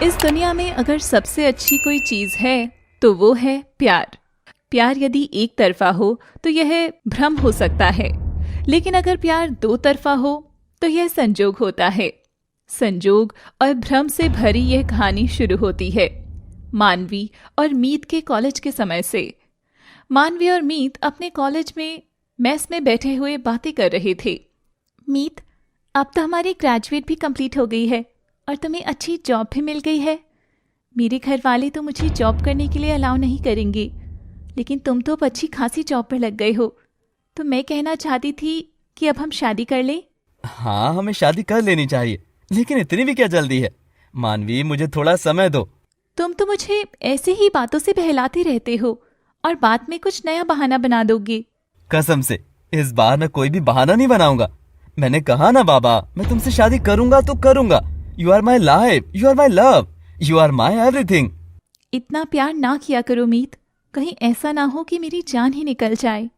इस दुनिया में अगर सबसे अच्छी कोई चीज है तो वो है प्यार। प्यार यदि एक तरफा हो तो यह भ्रम हो सकता है, लेकिन अगर प्यार दो तरफा हो तो यह संजोग होता है। संजोग और भ्रम से भरी यह कहानी शुरू होती है मानवी और मीत के कॉलेज के समय से। मानवी और मीत अपने कॉलेज में मेस में बैठे हुए बातें कर रहे थे। मीत, अब तो हमारी ग्रेजुएट भी कंप्लीट हो गई है और तुम्हें अच्छी जॉब भी मिल गई है। मेरे घर वाले तो मुझे जॉब करने के लिए अलाउ नहीं करेंगे, लेकिन तुम तो अब अच्छी खासी जॉब पर लग गए हो, तो मैं कहना चाहती थी कि अब हम शादी कर लें। हाँ, हमें शादी कर लेनी चाहिए, लेकिन इतनी भी क्या जल्दी है। मानवी, मुझे थोड़ा समय दो। तुम तो मुझे ऐसे ही बातों से बहलाते रहते हो और बाद में कुछ नया बहाना बना दोगे। कसम से इस बार मैं कोई भी बहाना नहीं बनाऊंगा। मैंने कहा ना बाबा, मैं तुमसे शादी करूंगा तो करूंगा। You are my life, you are my love, you are my everything. इतना प्यार ना किया करो मीत, कहीं ऐसा ना हो कि मेरी जान ही निकल जाए।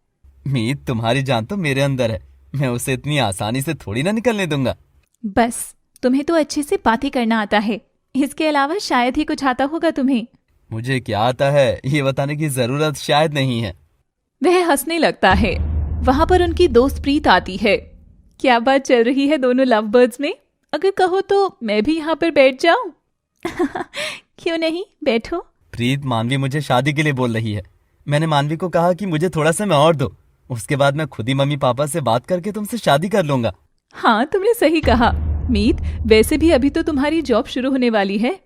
मीत, तुम्हारी जान तो मेरे अंदर है, मैं उसे इतनी आसानी से थोड़ी ना निकलने दूंगा। बस, तुम्हें तो अच्छे से बातें करना आता है, इसके अलावा शायद ही कुछ आता होगा तुम्हें। मुझे क्या आता है ये बताने की जरूरत शायद नहीं है। वह हंसने लगता है। वहां पर उनकी दोस्त प्रीत आती है। क्या बात चल रही है दोनों लव बर्ड्स में? अगर कहो तो मैं भी यहाँ पर बैठ जाऊं। क्यों नहीं, बैठो। प्रीत, मानवी मुझे शादी के लिए बोल रही है। मैंने मानवी को कहा कि मुझे थोड़ा समय और दो, उसके बाद मैं खुद ही मम्मी पापा से बात करके तुमसे शादी कर लूंगा। हाँ, तुमने सही कहा। मीत, वैसे भी अभी तो तुम्हारी जॉब शुरू होने वाली है,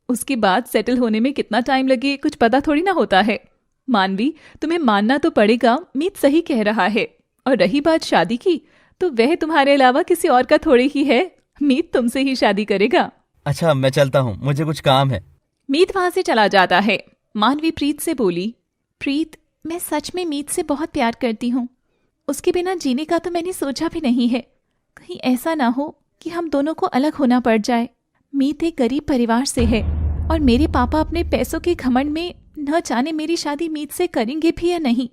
उसके बाद सेटल होने में कितना टाइम लगे कुछ पता थोड़ी ना होता है। मानवी, तुम्हें मानना तो पड़ेगा, मीत सही कह रहा है। और रही बात शादी की, तो वह तुम्हारे अलावा किसी और का थोड़ी ही है। मीत तुमसे ही शादी करेगा। अच्छा, मैं चलता हूँ, मुझे कुछ काम है। मीत वहां से चला जाता है। मानवी प्रीत से बोली, प्रीत, मैं सच में मीत से बहुत प्यार करती हूँ। उसके बिना जीने का तो मैंने सोचा भी नहीं है। कहीं ऐसा ना हो कि हम दोनों को अलग होना पड़ जाए। मीत एक गरीब परिवार से है और मेरे पापा अपने पैसों के घमंड में न जाने मेरी शादी मीत से करेंगे भी या नहीं।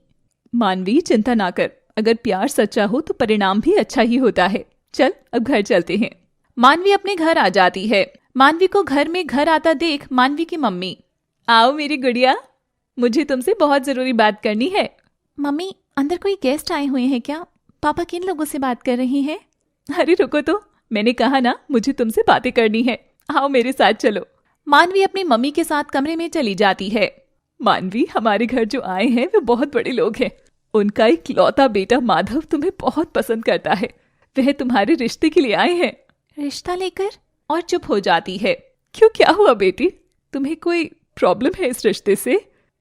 मानवी, चिंता ना कर, अगर प्यार सच्चा हो तो परिणाम भी अच्छा ही होता है। चल अब घर चलते हैं। मानवी अपने घर आ जाती है। मानवी को घर में घर आता देख मानवी की मम्मी, आओ मेरी गुड़िया, मुझे तुमसे बहुत जरूरी बात करनी है। मम्मी, अंदर कोई गेस्ट आए हुए हैं क्या? पापा किन लोगों से बात कर रही हैं? अरे रुको तो, मैंने कहा ना मुझे तुमसे बातें करनी है, आओ मेरे साथ चलो। मानवी अपनी मम्मी के साथ कमरे में चली जाती है। मानवी, हमारे घर जो आए हैं वे बहुत बड़े लोग हैं। उनका इकलौता बेटा माधव तुम्हें बहुत पसंद करता है। वह तुम्हारे रिश्ते के लिए आए हैं। रिश्ता लेकर? और चुप हो जाती है। क्यों, क्या हुआ बेटी? तुम्हें कोई प्रॉब्लम है इस रिश्ते से?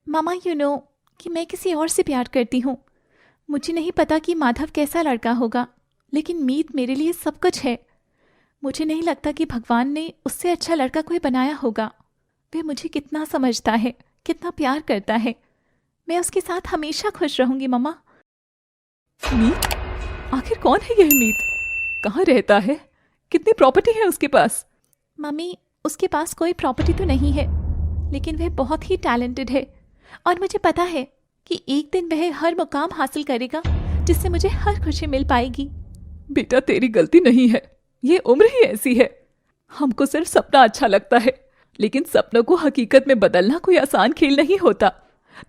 मामा, यू नो कि मैं किसी और से प्यार करती हूँ। मुझे नहीं पता कि माधव कैसा लड़का होगा, लेकिन मीत मेरे लिए सब कुछ है। मुझे नहीं लगता कि भगवान ने उससे अच्छा लड़का कोई बनाया होगा। वह मुझे कितना समझता है, कितना प्यार करता है। मैं उसके साथ हमेशा खुश रहूंगी मम्मा। मीत? आखिर कौन है यह मीत? कहाँ रहता है? कितनी प्रॉपर्टी है उसके पास? मम्मी, उसके पास कोई प्रॉपर्टी तो नहीं है, लेकिन वह बहुत ही टैलेंटेड है और मुझे पता है कि एक दिन वह हर मुकाम हासिल करेगा जिससे मुझे हर खुशी मिल पाएगी। बेटा, तेरी गलती नहीं है, ये उम्र ही ऐसी है। हमको सिर्फ सपना अच्छा लगता है, लेकिन सपनों को हकीकत में बदलना कोई आसान खेल नहीं होता।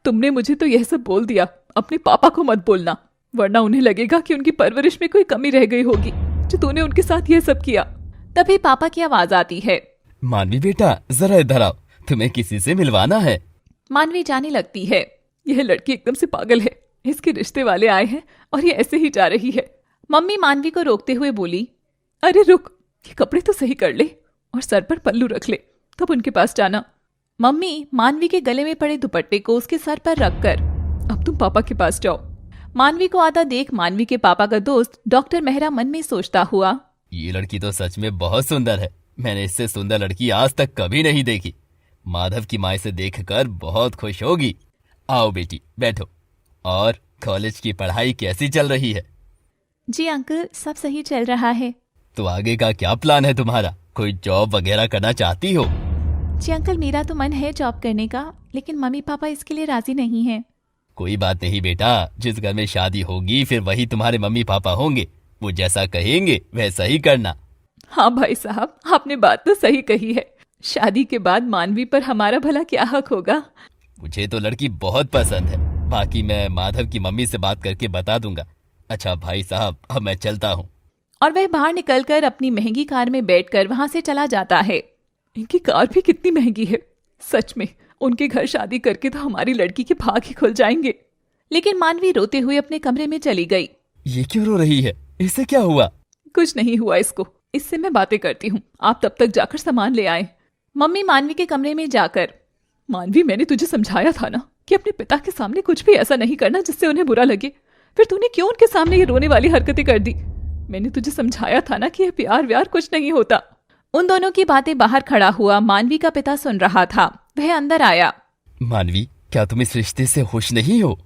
तुमने मुझे तो यह सब बोल दिया, अपने पापा को मत बोलना, वरना उन्हें लगेगा कि उनकी परवरिश में कोई कमी रह गई होगी जो तूने उनके साथ यह सब किया। तभी पापा की आवाज आती है। मानवी बेटा, जरा इधर आओ, तुम्हें किसी से मिलवाना है। मानवी जाने लगती है। यह लड़की एकदम से पागल है, इसके रिश्ते वाले आए हैं और ये ऐसे ही जा रही है। मम्मी मानवी को रोकते हुए बोली, अरे रुक, ये कपड़े तो सही कर ले और सर पर पल्लू रख ले, तब उनके पास जाना। मम्मी मानवी के गले में पड़े दुपट्टे को उसके सर पर रखकर, अब तुम पापा के पास जाओ। मानवी को आता देख मानवी के पापा का दोस्त डॉक्टर मेहरा मन में सोचता हुआ, ये लड़की तो सच में बहुत सुंदर है। मैंने इससे सुंदर लड़की आज तक कभी नहीं देखी। माधव की माँ इसे देखकर बहुत खुश होगी। आओ बेटी, बैठो। और कॉलेज की पढ़ाई कैसी चल रही है? जी अंकल, सब सही चल रहा है। तो आगे का क्या प्लान है तुम्हारा? कोई जॉब वगैरह करना चाहती हो? जी अंकल, मेरा तो मन है जॉब करने का, लेकिन मम्मी पापा इसके लिए राजी नहीं हैं। कोई बात नहीं बेटा, जिस घर में शादी होगी फिर वही तुम्हारे मम्मी पापा होंगे। वो जैसा कहेंगे वैसा ही करना। हाँ भाई साहब, आपने बात तो सही कही है, शादी के बाद मानवी पर हमारा भला क्या हक होगा? मुझे तो लड़की बहुत पसंद है, बाकी मैं माधव की मम्मी से बात करके बता दूंगा। अच्छा भाई साहब, अब मैं चलता हूँ। और वह बाहर निकलकर अपनी महंगी कार में बैठकर वहां से चला जाता है। इनकी कार भी कितनी महंगी है। सच में उनके घर शादी करके तो हमारी लड़की के भाग ही खुल जाएंगे। लेकिन मानवी रोते हुए अपने कमरे में चली गई। ये क्यों रो रही है? इससे क्या हुआ? कुछ नहीं हुआ इसको, इससे मैं बातें करती हूँ। आप तब तक जाकर सामान ले आए। मम्मी मानवी के कमरे में जाकर, मानवी मैंने तुझे समझाया था ना कि अपने पिता के सामने कुछ भी ऐसा नहीं करना जिससे उन्हें बुरा लगे। फिर तूने क्यों उनके सामने ये रोने वाली हरकतें कर दी? मैंने तुझे समझाया था ना कि यह प्यार व्यार कुछ नहीं होता। उन दोनों की बातें बाहर खड़ा हुआ मानवी का पिता सुन रहा था। वह अंदर आया। मानवी, क्या तुम इस रिश्ते से खुश नहीं हो?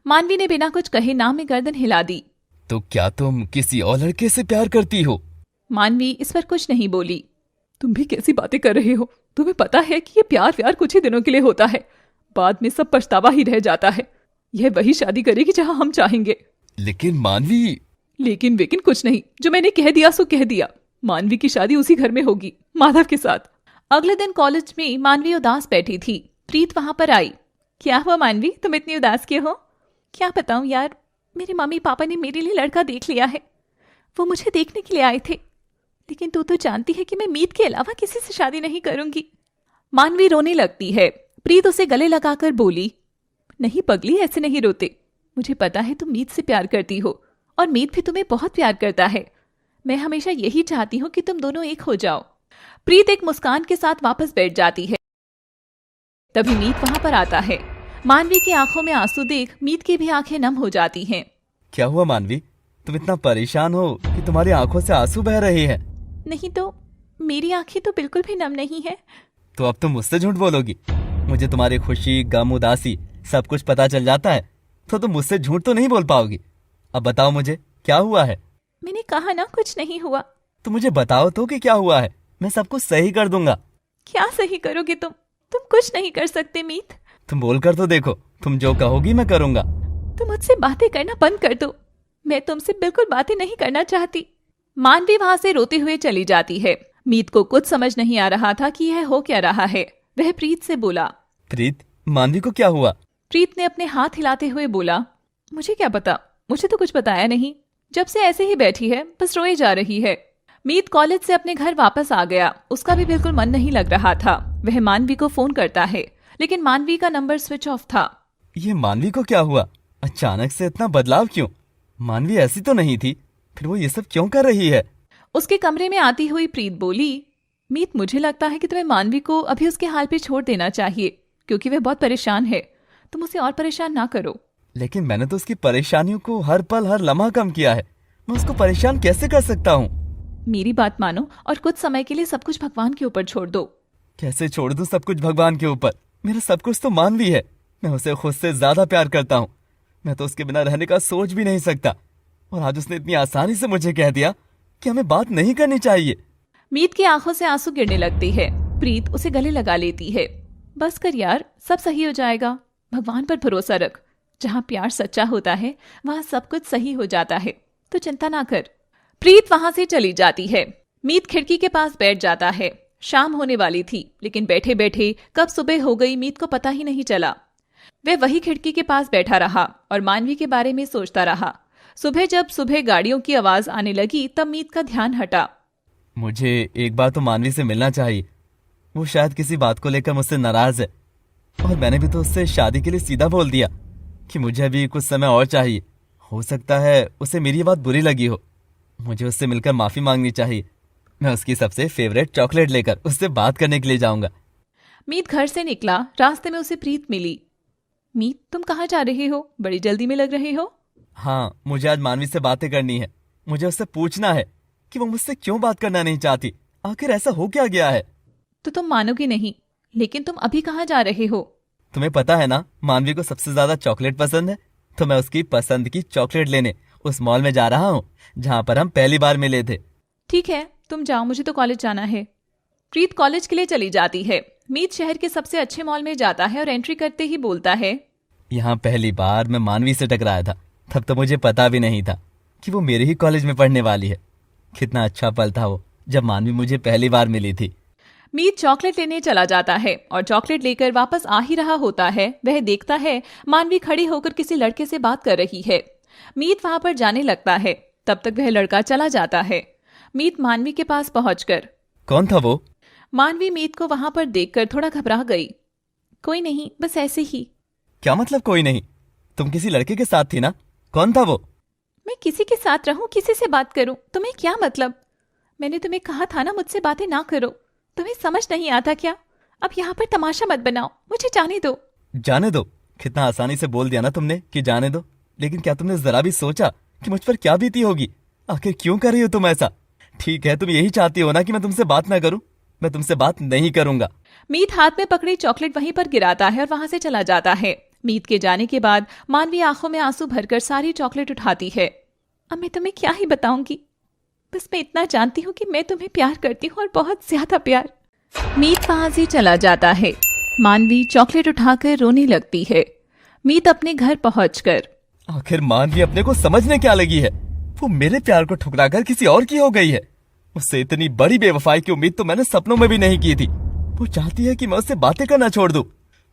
मानवी ने बिना कुछ कहे ना में गर्दन हिला दी। तो क्या तुम किसी और लड़के से प्यार करती हो? मानवी इस पर कुछ नहीं बोली। तुम भी कैसी बातें कर रहे हो? तुम्हें पता है कि ये प्यार व्यार कुछ ही दिनों के लिए होता है, बाद में सब पछतावा ही रह जाता है। यह वही शादी करेगी जहां हम चाहेंगे। लेकिन मानवी। लेकिन वेकिन कुछ नहीं, जो मैंने कह दिया सो कह दिया। मानवी की शादी उसी घर में होगी, माधव के साथ। अगले दिन कॉलेज में मानवी उदास बैठी थी। प्रीत वहां पर आई। क्या हुआ मानवी, तुम इतनी उदास क्यों हो? क्या बताऊं यार, मेरे मम्मी पापा ने मेरे लिए लड़का देख लिया है। वो मुझे देखने के लिए आए थे, लेकिन तू तो जानती है कि मैं मीत के अलावा किसी से शादी नहीं करूंगी। मानवी रोने लगती है। प्रीत उसे गले लगाकर बोली, नहीं पगली, ऐसे नहीं रोते। मुझे पता है तुम मीत से प्यार करती हो और मीत भी तुम्हें बहुत प्यार करता है। मैं हमेशा यही चाहती हूँ कि तुम दोनों एक हो जाओ। प्रीत एक मुस्कान के साथ वापस बैठ जाती है। तभी मीत वहां पर आता है। मानवी की आंखों में आंसू देख मीत की भी आंखें नम हो जाती हैं। क्या हुआ मानवी, तुम इतना परेशान हो कि तुम्हारी आंखों से आंसू बह रहे हैं? नहीं तो मेरी आंखें तो बिल्कुल भी नम नहीं है। तो अब तुम मुझसे झूठ बोलोगी? मुझे तुम्हारी खुशी, गम, उदासी सब कुछ पता चल जाता है, तो तुम मुझसे झूठ तो नहीं बोल पाओगी। अब बताओ मुझे क्या हुआ है। मैंने कहा ना कुछ नहीं हुआ। तो मुझे बताओ तो कि क्या हुआ है, मैं सब कुछ सही कर दूंगा। क्या सही करोगे तुम कुछ नहीं कर सकते मीत। तुम बोल कर तो देखो, तुम जो कहोगी मैं करूंगा। तुम मुझसे बातें करना बंद कर दो, मैं तुमसे बिल्कुल बातें नहीं करना चाहती। मानवी वहां से रोते हुए चली जाती है। मीत को कुछ समझ नहीं आ रहा था कि यह हो क्या रहा है। वह प्रीत से बोला, प्रीत, मानवी को क्या हुआ? प्रीत ने अपने हाथ हिलाते हुए बोला, मुझे क्या पता, मुझे तो कुछ बताया नहीं। जब से ऐसे ही बैठी है, बस रोए जा रही है। मीत कॉलेज से अपने घर वापस आ गया। उसका भी बिल्कुल मन नहीं लग रहा था। वह मानवी को फोन करता है, लेकिन मानवी का नंबर स्विच ऑफ था। ये मानवी को क्या हुआ? अचानक से इतना बदलाव क्यों? मानवी ऐसी तो नहीं थी, फिर वो ये सब क्यों कर रही है? उसके कमरे में आती हुई प्रीत बोली, मीत मुझे लगता है कि तुम्हें मानवी को अभी उसके हाल पे छोड़ देना चाहिए, क्योंकि वह बहुत परेशान है। तुम उसे और परेशान ना करो। लेकिन मैंने तो उसकी परेशानियों को हर पल हर लम्हा कम किया है, मैं उसको परेशान कैसे कर सकता हूँ? मेरी बात मानो और कुछ समय के लिए सब कुछ भगवान के ऊपर छोड़ दो। कैसे छोड़ दूं सब कुछ भगवान के ऊपर? मेरा सब कुछ तो मानवी है। मैं उसे खुद से ज्यादा प्यार करता हूँ। मैं तो उसके बिना रहने का सोच भी नहीं सकता। और आज उसने इतनी आसानी से मुझे कह दिया कि हमें बात नहीं करनी चाहिए। मीत की आंखों से आंसू गिरने लगते हैं। प्रीत उसे गले लगा लेती है। बस कर यार, सब सही हो जाएगा। भगवान पर भरोसा रख। जहाँ प्यार सच्चा होता है वहाँ सब कुछ सही हो जाता है, तो चिंता ना कर। प्रीत वहां से चली जाती है। मीत खिड़की के पास बैठ जाता है। शाम होने वाली थी, लेकिन बैठे बैठे कब सुबह हो गई मीत को पता ही नहीं चला। वह वही खिड़की के पास बैठा रहा और मानवी के बारे में सोचता रहा। जब सुबह गाड़ियों की आवाज आने लगी तब मीत का ध्यान हटा। मुझे एक बार तो मानवी से मिलना चाहिए। वो शायद किसी बात को लेकर मुझसे नाराज है, और मैंने भी तो उससे शादी के लिए सीधा बोल दिया कि मुझे अभी कुछ समय और चाहिए। हो सकता है उसे मेरी बात बुरी लगी हो। मुझे उससे मिलकर माफी मांगनी चाहिए। मैं उसकी सबसे फेवरेट चॉकलेट लेकर उससे बात करने के लिए जाऊंगा। मीत घर से निकला। रास्ते में उसे प्रीत मिली। मीत, तुम कहाँ जा रहे हो? बड़ी जल्दी में लग रहे हो। हाँ, मुझे आज मानवी से बातें करनी है। मुझे उससे पूछना है कि वो मुझसे क्यों बात करना नहीं चाहती। आखिर ऐसा हो क्या गया है? तो तुम मानोगी नहीं, लेकिन तुम अभी कहाँ जा रहे हो? तुम्हें पता है ना, मानवी को सबसे ज्यादा चॉकलेट पसंद है, तो मैं उसकी पसंद की चॉकलेट लेने उस मॉल में जा रहा हूँ जहाँ पर हम पहली बार मिले थे। ठीक है, तुम जाओ, मुझे तो कॉलेज जाना है। प्रीत कॉलेज के लिए चली जाती है। मीत शहर के सबसे अच्छे मॉल में जाता है और एंट्री करते ही बोलता है, यहाँ पहली बार मैं मानवी से टकराया था। तब तो मुझे पता भी नहीं था कि वो मेरे ही कॉलेज में पढ़ने वाली है। कितना अच्छा पल था वो जब मानवी मुझे पहली बार मिली थी। मीत चॉकलेट लेने चला जाता है और चॉकलेट लेकर वापस आ ही रहा होता है। वह देखता है मानवी खड़ी होकर किसी लड़के से बात कर रही है। मीत वहां पर जाने लगता है। तब तक वह लड़का चला जाता है। मीत मानवी के पास पहुंचकर, कौन था वो? मानवी मीत को वहां पर देखकर थोड़ा घबरा गई। कोई नहीं, बस ऐसे ही। क्या मतलब कोई नहीं? तुम किसी लड़के के साथ थी ना? कौन था वो? मैं किसी के साथ रहूं, किसी से बात करूं, तुम्हें क्या मतलब? मैंने तुम्हें कहा था ना मुझसे बातें ना करो। तुम्हें समझ नहीं आता क्या? अब यहाँ पर तमाशा मत बनाओ, मुझे जाने दो। जाने दो? कितना आसानी से बोल दिया ना तुमने कि जाने दो। लेकिन क्या तुमने जरा भी सोचा कि मुझ पर क्या बीती होगी? आखिर क्यों कर रही हो तुम ऐसा? ठीक है, तुम यही चाहती हो ना कि मैं तुमसे बात ना करूं? मैं तुमसे बात नहीं करूंगा। मीत हाथ में पकड़ी चॉकलेट वहीं पर गिराता है और वहां से चला जाता है। मीत के जाने के बाद मानवी आंखों में आंसू भरकर सारी चॉकलेट उठाती है। अब मैं तुम्हें क्या ही बताऊंगी, बस मैं इतना जानती हूँ कि मैं तुम्हें प्यार करती हूँ और बहुत ज्यादा प्यार। मीत वहां से चला जाता है। मानवी चॉकलेट उठाकर रोने लगती है। मीत अपने घर पहुंचकर, आखिर मानवी अपने को समझने क्या लगी है? वो मेरे प्यार को ठुकराकर किसी और की हो गई है। उससे इतनी बड़ी बेवफाई की उम्मीद तो मैंने सपनों में भी नहीं की थी। वो चाहती है कि मैं उससे बातें करना छोड़ दूं।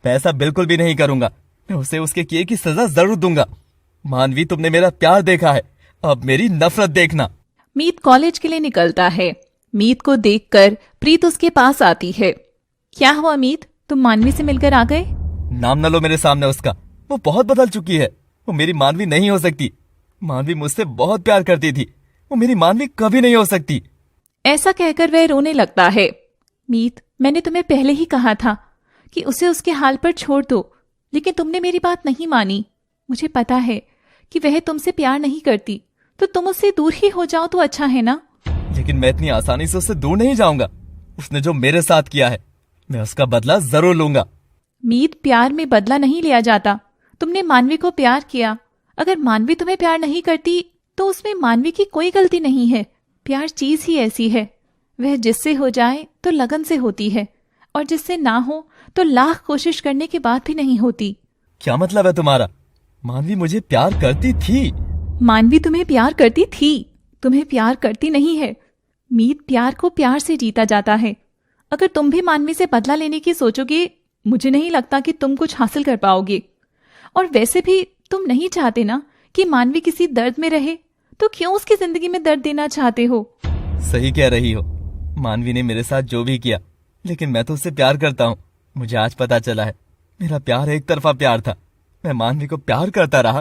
मैं ऐसा बिल्कुल भी नहीं करूंगा। मैं उसे उसके किए की सजा जरूर दूंगा। मानवी, तुमने मेरा प्यार देखा है, अब मेरी नफरत देखना। मीत कॉलेज के लिए निकलता है। मीत को देखकर प्रीत उसके पास आती है। क्या हुआ मीत, तुम मानवी से मिलकर आ गए? नाम न लो मेरे सामने उसका। वो बहुत बदल चुकी है। वो मेरी मानवी नहीं हो सकती। मानवी मुझसे बहुत प्यार करती थी। वो मेरी मानवी कभी नहीं हो सकती। ऐसा कहकर वह रोने लगता है। मीत, मैंने तुम्हें पहले ही कहा था कि उसे उसके हाल पर छोड़ दो, लेकिन तुमने मेरी बात नहीं मानी। मुझे पता है कि वह तुमसे प्यार नहीं करती, तो तुम उससे दूर ही हो जाओ तो अच्छा है ना। लेकिन मैं इतनी आसानी से उससे दूर नहीं जाऊंगा। उसने जो मेरे साथ किया है, मैं उसका बदला जरूर लूंगा। मीत, प्यार में बदला नहीं लिया जाता। तुमने मानवी को प्यार किया। अगर मानवी तुम्हें प्यार नहीं करती तो उसमें मानवी की कोई गलती नहीं है। प्यार चीज ही ऐसी है, वह जिससे हो जाए तो लगन से होती है, और जिससे ना हो तो लाख कोशिश करने के बाद भी नहीं होती। क्या मतलब है तुम्हारा? मानवी मुझे प्यार करती थी? मानवी तुम्हें प्यार करती थी, तुम्हें प्यार करती नहीं है। मीत, प्यार को प्यार से जीता जाता है। अगर तुम भी मानवी से बदला लेने की सोचोगे, मुझे नहीं लगता कि तुम कुछ हासिल कर पाओगे। और वैसे भी तुम नहीं चाहते ना कि मानवी किसी दर्द में रहे, तो क्यों उसकी जिंदगी में दर्द देना चाहते हो? सही कह रही हो। मानवी ने मेरे साथ जो भी किया, लेकिन मैं तो उससे प्यार करता हूँ। मुझे आज पता चला है, मेरा प्यार एक तरफा प्यार था। मैं मानवी को प्यार करता रहा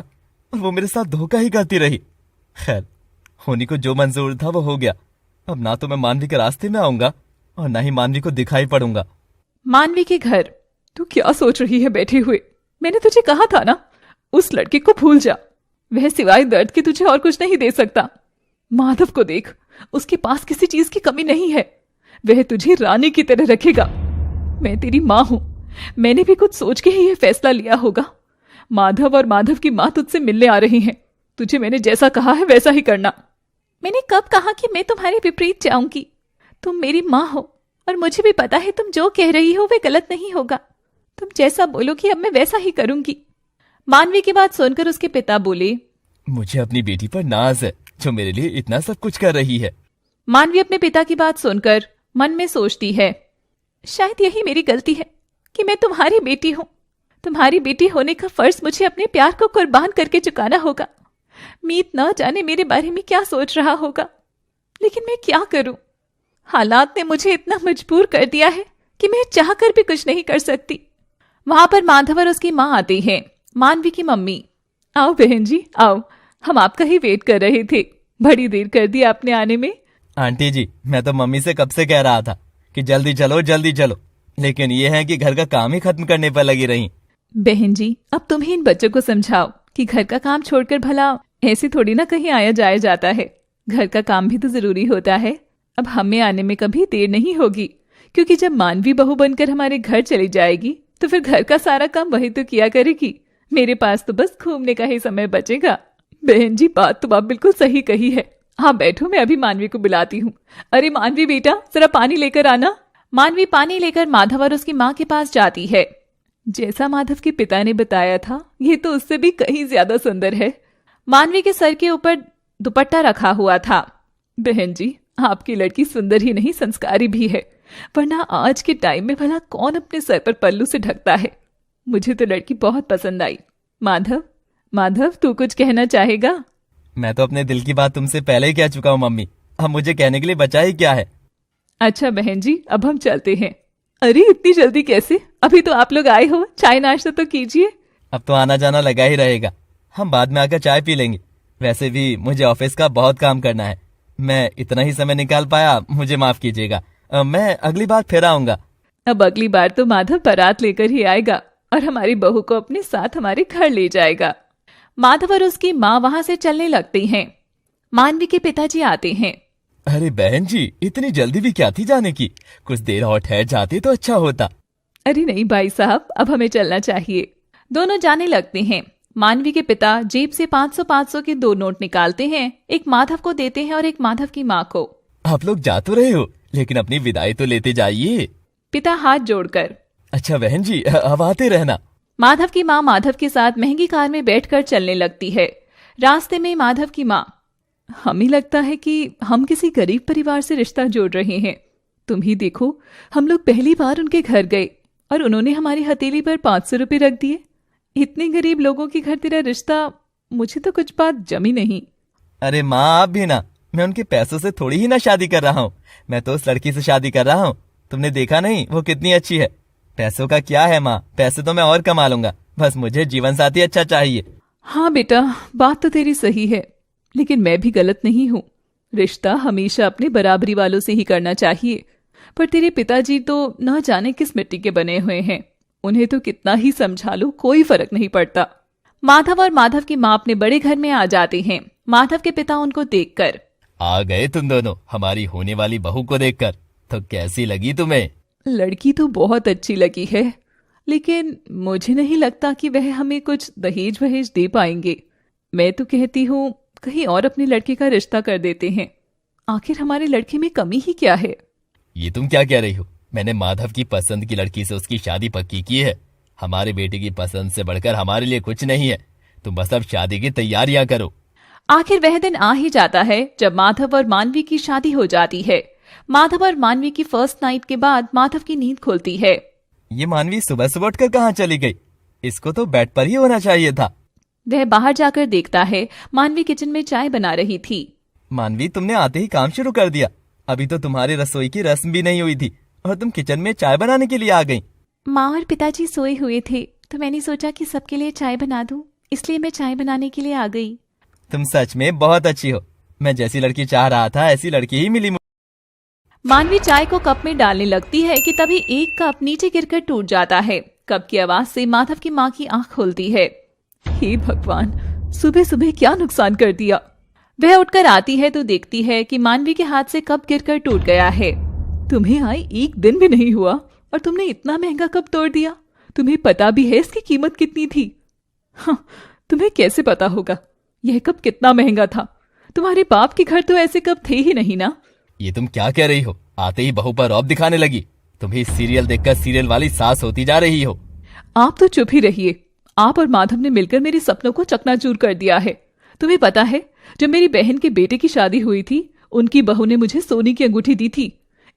और वो मेरे साथ धोखा ही करती रही। खैर, होनी को जो मंजूर था वो हो गया। अब ना तो मैं मानवी के रास्ते में आऊंगा और ना ही मानवी को दिखाई पड़ूंगा। मानवी के घर, तू क्या सोच रही है बैठे हुए? मैंने तुझे कहा था ना, उस लड़के को भूल जा। वह सिवाय दर्द के तुझे और कुछ नहीं दे सकता। माधव को देख, उसके पास किसी चीज की कमी नहीं है। वह तुझे रानी की तरह रखेगा। मैं तेरी माँ हूं, मैंने भी कुछ सोच के ही यह फैसला लिया होगा। माधव और माधव की माँ तुझसे मिलने आ रही हैं। तुझे मैंने जैसा कहा है वैसा ही करना। मैंने कब कहा कि मैं तुम्हारे विपरीत जाऊंगी? तुम मेरी माँ हो और मुझे भी पता है तुम जो कह रही हो वह गलत नहीं होगा। तुम जैसा बोलोगी अब मैं वैसा ही करूंगी। मानवी की बात सुनकर उसके पिता बोले, मुझे अपनी बेटी पर नाज है जो मेरे लिए इतना सब कुछ कर रही है। मानवी अपने पिता की बात सुनकर मन में सोचती है, शायद यही मेरी गलती है कि मैं तुम्हारी बेटी हूं। तुम्हारी बेटी होने का फर्ज मुझे अपने प्यार को कुर्बान करके चुकाना होगा। मीत न जाने मेरे बारे में क्या सोच रहा होगा, लेकिन मैं क्या करूं? हालात ने मुझे इतना मजबूर कर दिया है कि मैं चाहकर भी कुछ नहीं कर सकती। वहां पर माधव और उसकी माँ आती है, मानवी की मम्मी। आओ बहन जी, आओ, हम आपका ही वेट कर रहे थे। बड़ी देर कर दी आपने आने में। आंटी जी, मैं तो मम्मी से कब से कह रहा था कि जल्दी चलो जल्दी चलो, लेकिन ये है कि घर का काम ही खत्म करने पर लगी रही। बहन जी, अब तुम ही इन बच्चों को समझाओ कि घर का काम छोड़कर भला ऐसे थोड़ी ना कहीं आया जाया जाता है। घर का काम भी तो जरूरी होता है। अब हमें आने में कभी देर नहीं होगी, क्योंकि जब मानवी बहू बनकर हमारे घर चली जाएगी तो फिर घर का सारा काम वही तो किया करेगी। मेरे पास तो बस घूमने का ही समय बचेगा। बहन जी, बात तो आप बिल्कुल सही कही है। हाँ बैठो, मैं अभी मानवी को बुलाती हूँ। अरे मानवी बेटा, जरा पानी लेकर आना। मानवी पानी लेकर माधव और उसकी माँ के पास जाती है। जैसा माधव के पिता ने बताया था, ये तो उससे भी कहीं ज्यादा सुंदर है। मानवी के सर के ऊपर दुपट्टा रखा हुआ था। बहन जी, आपकी लड़की सुंदर ही नहीं संस्कारी भी है। वरना आज के टाइम में भला कौन अपने सर पर पल्लू से ढकता है। मुझे तो लड़की बहुत पसंद आई। माधव, माधव तू कुछ कहना चाहेगा? मैं तो अपने दिल की बात तुमसे पहले ही कह चुका हूँ मम्मी, अब मुझे कहने के लिए बचा ही क्या है। अच्छा बहन जी, अब हम चलते हैं। अरे इतनी जल्दी कैसे? अभी तो आप लोग आए हो, चाय नाश्ता तो कीजिए। अब तो आना जाना लगा ही रहेगा, हम बाद में आकर चाय पी लेंगे। वैसे भी मुझे ऑफिस का बहुत काम करना है, मैं इतना ही समय निकाल पाया, मुझे माफ कीजिएगा। मैं अगली बार फिर आऊंगा। अब अगली बार तो माधव बारात लेकर ही आएगा और हमारी बहू को अपने साथ हमारे घर ले जाएगा। माधव और उसकी माँ वहां से चलने लगती हैं। मानवी के पिताजी आते हैं। अरे बहन जी, इतनी जल्दी भी क्या थी जाने की? कुछ देर और ठहर जाते तो अच्छा होता। अरे नहीं भाई साहब, अब हमें चलना चाहिए। दोनों जाने लगते हैं। मानवी के पिता जेब से 500-500 के 2 नोट निकालते हैं, एक माधव को देते हैं और एक माधव की माँ को। आप लोग जा तो रहे हो, लेकिन अपनी विदाई तो लेते जाइए। पिता हाथ जोड़कर। अच्छा बहन जी, अब आते रहना। माधव की माँ माधव के साथ महंगी कार में बैठकर चलने लगती है। रास्ते में माधव की माँ, हमें लगता है कि हम किसी गरीब परिवार से रिश्ता जोड़ रहे हैं। तुम ही देखो, हम लोग पहली बार उनके घर गए और उन्होंने हमारी हथेली पर 500 रुपए रख दिए। इतने गरीब लोगों के घर तेरा रिश्ता, मुझे तो कुछ बात जमी नहीं। अरे माँ आप भी ना, मैं उनके पैसों से थोड़ी ही ना शादी कर रहा हूँ, मैं तो उस लड़की से शादी कर रहा हूँ। तुमने देखा नहीं वो कितनी अच्छी है? पैसों का क्या है माँ, पैसे तो मैं और कमा लूंगा, बस मुझे जीवन साथी अच्छा चाहिए। हाँ बेटा, बात तो तेरी सही है, लेकिन मैं भी गलत नहीं हूँ। रिश्ता हमेशा अपने बराबरी वालों से ही करना चाहिए। पर तेरे पिताजी तो न जाने किस मिट्टी के बने हुए हैं, उन्हें तो कितना ही समझा लो कोई फर्क नहीं पड़ता। माधव और माधव की माँ अपने बड़े घर में आ जाते हैं। माधव के पिता उनको देखकर, आ गए तुम दोनों हमारी होने वाली बहू को देखकर, तो कैसी लगी तुम्हें? लड़की तो बहुत अच्छी लगी है, लेकिन मुझे नहीं लगता कि वह हमें कुछ दहेज वहेज दे पाएंगे। मैं तो कहती हूँ कहीं और अपने लड़के का रिश्ता कर देते हैं। आखिर हमारे लड़के में कमी ही क्या है? ये तुम क्या कह रही हो? मैंने माधव की पसंद की लड़की से उसकी शादी पक्की की है। हमारे बेटे की पसंद से बढ़कर हमारे लिए कुछ नहीं है। तुम बस अब शादी की तैयारियां करो। आखिर वह दिन आ ही जाता है जब माधव और मानवी की शादी हो जाती है। माधव और मानवी की फर्स्ट नाइट के बाद माधव की नींद खुलती है। ये मानवी सुबह सुबह उठकर कहाँ चली गई? इसको तो बेड पर ही होना चाहिए था। वह बाहर जाकर देखता है मानवी किचन में चाय बना रही थी। मानवी, तुमने आते ही काम शुरू कर दिया। अभी तो तुम्हारी रसोई की रस्म भी नहीं हुई थी और तुम किचन में चाय बनाने के लिए आ गई। माँ और पिताजी सोए हुए थे तो मैंने सोचा कि सबके लिए चाय बना दूं, इसलिए मैं चाय बनाने के लिए आ गई। तुम सच में बहुत अच्छी हो। मैं जैसी लड़की चाह रहा था ऐसी लड़की ही मिली। मानवी चाय को कप में डालने लगती है कि तभी एक कप नीचे गिरकर टूट जाता है। कप की आवाज से माधव की माँ की आंख खुलती है। हे भगवान, सुबह सुबह क्या नुकसान कर दिया। वह उठकर आती है तो देखती है कि मानवी के हाथ से कप गिरकर टूट गया है। तुम्हें आए 1 दिन भी नहीं हुआ और तुमने इतना महंगा कप तोड़ दिया। तुम्हें पता भी है इसकी कीमत कितनी थी? हाँ, तुम्हें कैसे पता होगा यह कप कितना महंगा था? तुम्हारे बाप के घर तो ऐसे कप थे ही नहीं ना। ये तुम क्या कह रही हो? आते ही बहू पर रौब दिखाने लगी। तुम्हें सीरियल देखकर सीरियल वाली सास होती जा रही हो। आप तो चुप ही रहिए। आप और माधव ने मिलकर मेरे सपनों को चकनाचूर कर दिया है। तुम्हें पता है, जब मेरी बहन के बेटे की शादी हुई थी, उनकी बहू ने मुझे सोने की अंगूठी दी थी।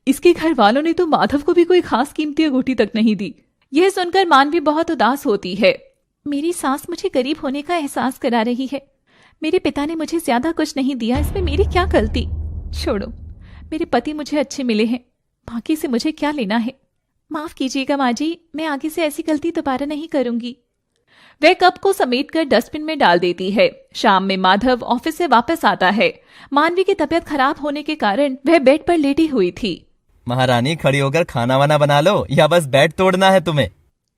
इसके घर वालों ने तो माधव को भी कोई खास कीमती अंगूठी तक नहीं दी। यह सुनकर मानवी बहुत उदास होती है। मेरी सास मुझे गरीब होने का एहसास करा रही है। मेरे पिता ने मुझे ज्यादा कुछ नहीं दिया, इसमें मेरी क्या गलती? छोड़ो, मेरे पति मुझे अच्छे मिले हैं, बाकी से मुझे क्या लेना है। माफ कीजिएगा माँ जी, मैं आगे से ऐसी गलती दोबारा नहीं करूंगी। वह कप को समेटकर डस्टबिन में डाल देती है। शाम में माधव ऑफिस से वापस आता है। मानवी की तबीयत खराब होने के कारण वह बेड पर लेटी हुई थी। महारानी, खड़ी होकर खाना वाना बना लो या बस बेड तोड़ना है तुम्हें?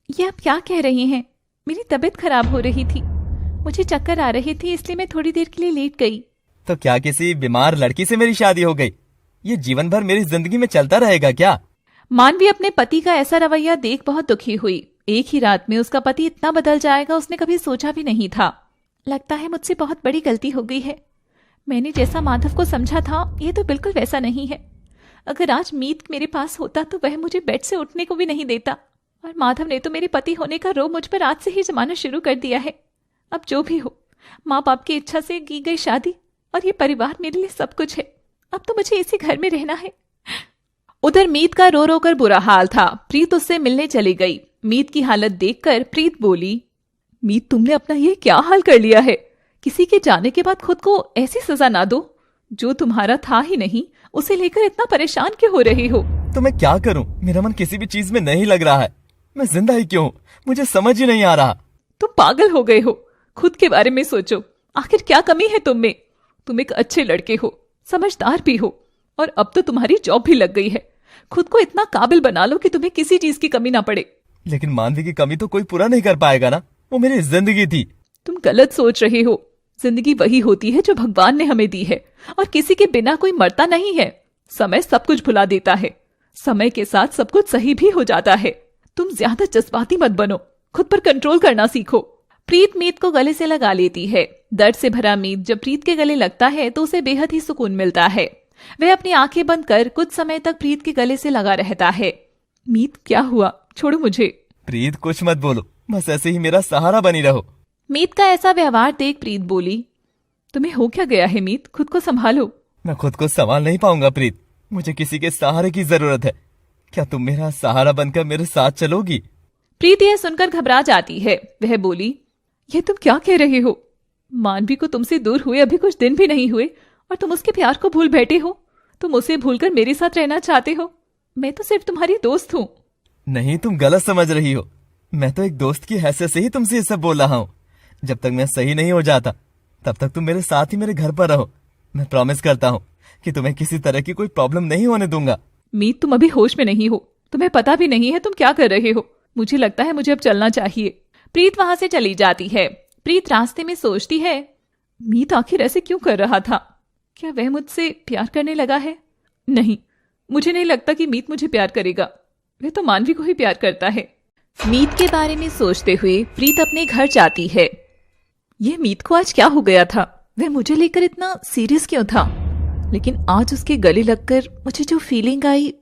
ये आप क्या कह रही हैं? मेरी तबीयत खराब हो रही थी, मुझे चक्कर आ रही थी, इसलिए मैं थोड़ी देर के लिए लेट गई। तो क्या किसी बीमार लड़की से मेरी शादी हो गई? ये जीवन भर मेरी जिंदगी में चलता रहेगा क्या? मानवी अपने पति का ऐसा रवैया देख बहुत दुखी हुई। एक ही रात में उसका पति इतना बदल जाएगा उसने कभी सोचा भी नहीं था। लगता है मुझसे बहुत बड़ी गलती हो गई है। मैंने जैसा माधव को समझा था ये तो बिल्कुल वैसा नहीं है। अगर आज मीत मेरे पास होता तो वह मुझे बेड से उठने को भी नहीं देता, और माधव ने तो मेरे पति होने का रोब मुझ पर आज से ही जमाना शुरू कर दिया है। अब जो भी हो, माँ बाप की इच्छा से की गई शादी और ये परिवार मेरे लिए सब कुछ है। अब तो मुझे इसी घर में रहना है उधर मीत का रो रो कर बुरा हाल था। प्रीत उससे मिलने चली गई। मीत की हालत देखकर प्रीत बोली, मीत तुमने अपना ये क्या हाल कर लिया है? किसी के जाने के बाद खुद को ऐसी सजा ना दो। जो तुम्हारा था ही नहीं उसे लेकर इतना परेशान क्यों हो रही हो? तो मैं क्या करूं? मेरा मन किसी भी चीज में नहीं लग रहा है। मैं जिंदा ही क्यों हूं? मुझे समझ ही नहीं आ रहा। तुम पागल हो गए हो। खुद के बारे में सोचो। आखिर क्या कमी है तुम में? तुम एक अच्छे लड़के हो, समझदार भी हो, और अब तो तुम्हारी जॉब भी लग गई है। खुद को इतना काबिल बना लो कि तुम्हें किसी चीज की कमी ना पड़े। लेकिन मानवी की कमी तो कोई पूरा नहीं कर पाएगा ना। वो मेरी जिंदगी थी। तुम गलत सोच रहे हो। जिंदगी वही होती है जो भगवान ने हमें दी है, और किसी के बिना कोई मरता नहीं है। समय सब कुछ भुला देता है। समय के साथ सब कुछ सही भी हो जाता है। तुम ज्यादा जज्बाती मत बनो। खुद पर कंट्रोल करना सीखो। प्रीत मीत को गले से लगा लेती है। दर्द से भरा मीत जब प्रीत के गले लगता है तो उसे बेहद ही सुकून मिलता है। वह अपनी आंखें बंद कर कुछ समय तक प्रीत के गले से लगा रहता है। मीत क्या हुआ? छोड़ो मुझे। प्रीत कुछ मत बोलो, बस ऐसे ही मेरा सहारा बनी रहो। मीत का ऐसा व्यवहार देख प्रीत बोली, तुम्हें हो क्या गया है मीत? खुद को संभालो। मैं खुद को संभाल नहीं पाऊंगा प्रीत। मुझे किसी के सहारे की जरूरत है। क्या तुम मेरा सहारा बनकर मेरे साथ चलोगी? प्रीत यह सुनकर घबरा जाती है। वह बोली, ये तुम क्या कह रहे हो? मानवी को तुमसे दूर हुए अभी कुछ दिन भी नहीं हुए और तुम उसके प्यार को भूल बैठे हो। तुम उसे भूलकर मेरे साथ रहना चाहते हो। मैं तो सिर्फ तुम्हारी दोस्त हूँ। नहीं, तुम गलत समझ रही हो। मैं तो एक दोस्त की हैसियत से ही तुमसे ये सब बोल रहा हूँ। जब तक मैं सही नहीं हो जाता तब तक तुम मेरे साथ ही मेरे घर पर रहो। मैं प्रॉमिस करता हूँ कि तुम्हें किसी तरह की कोई प्रॉब्लम नहीं होने दूंगा। मीत तुम अभी होश में नहीं हो। तुम्हें पता भी नहीं है तुम क्या कर रहे हो। मुझे लगता है मुझे अब चलना चाहिए। प्रीत वहां से चली जाती है। प्रीत रास्ते में सोचती है, मीत आखिर ऐसे क्यों कर रहा था? क्या वह मुझसे प्यार करने लगा है? नहीं, मुझे नहीं लगता कि मीत मुझे प्यार करेगा। वह तो मानवी को ही प्यार करता है। मीत के बारे में सोचते हुए प्रीत अपने घर जाती है। यह मीत को आज क्या हो गया था? वह मुझे लेकर इतना सीरियस क्यों था? लेकिन आज उसके गले लगकर मुझे जो फीलिंग आई,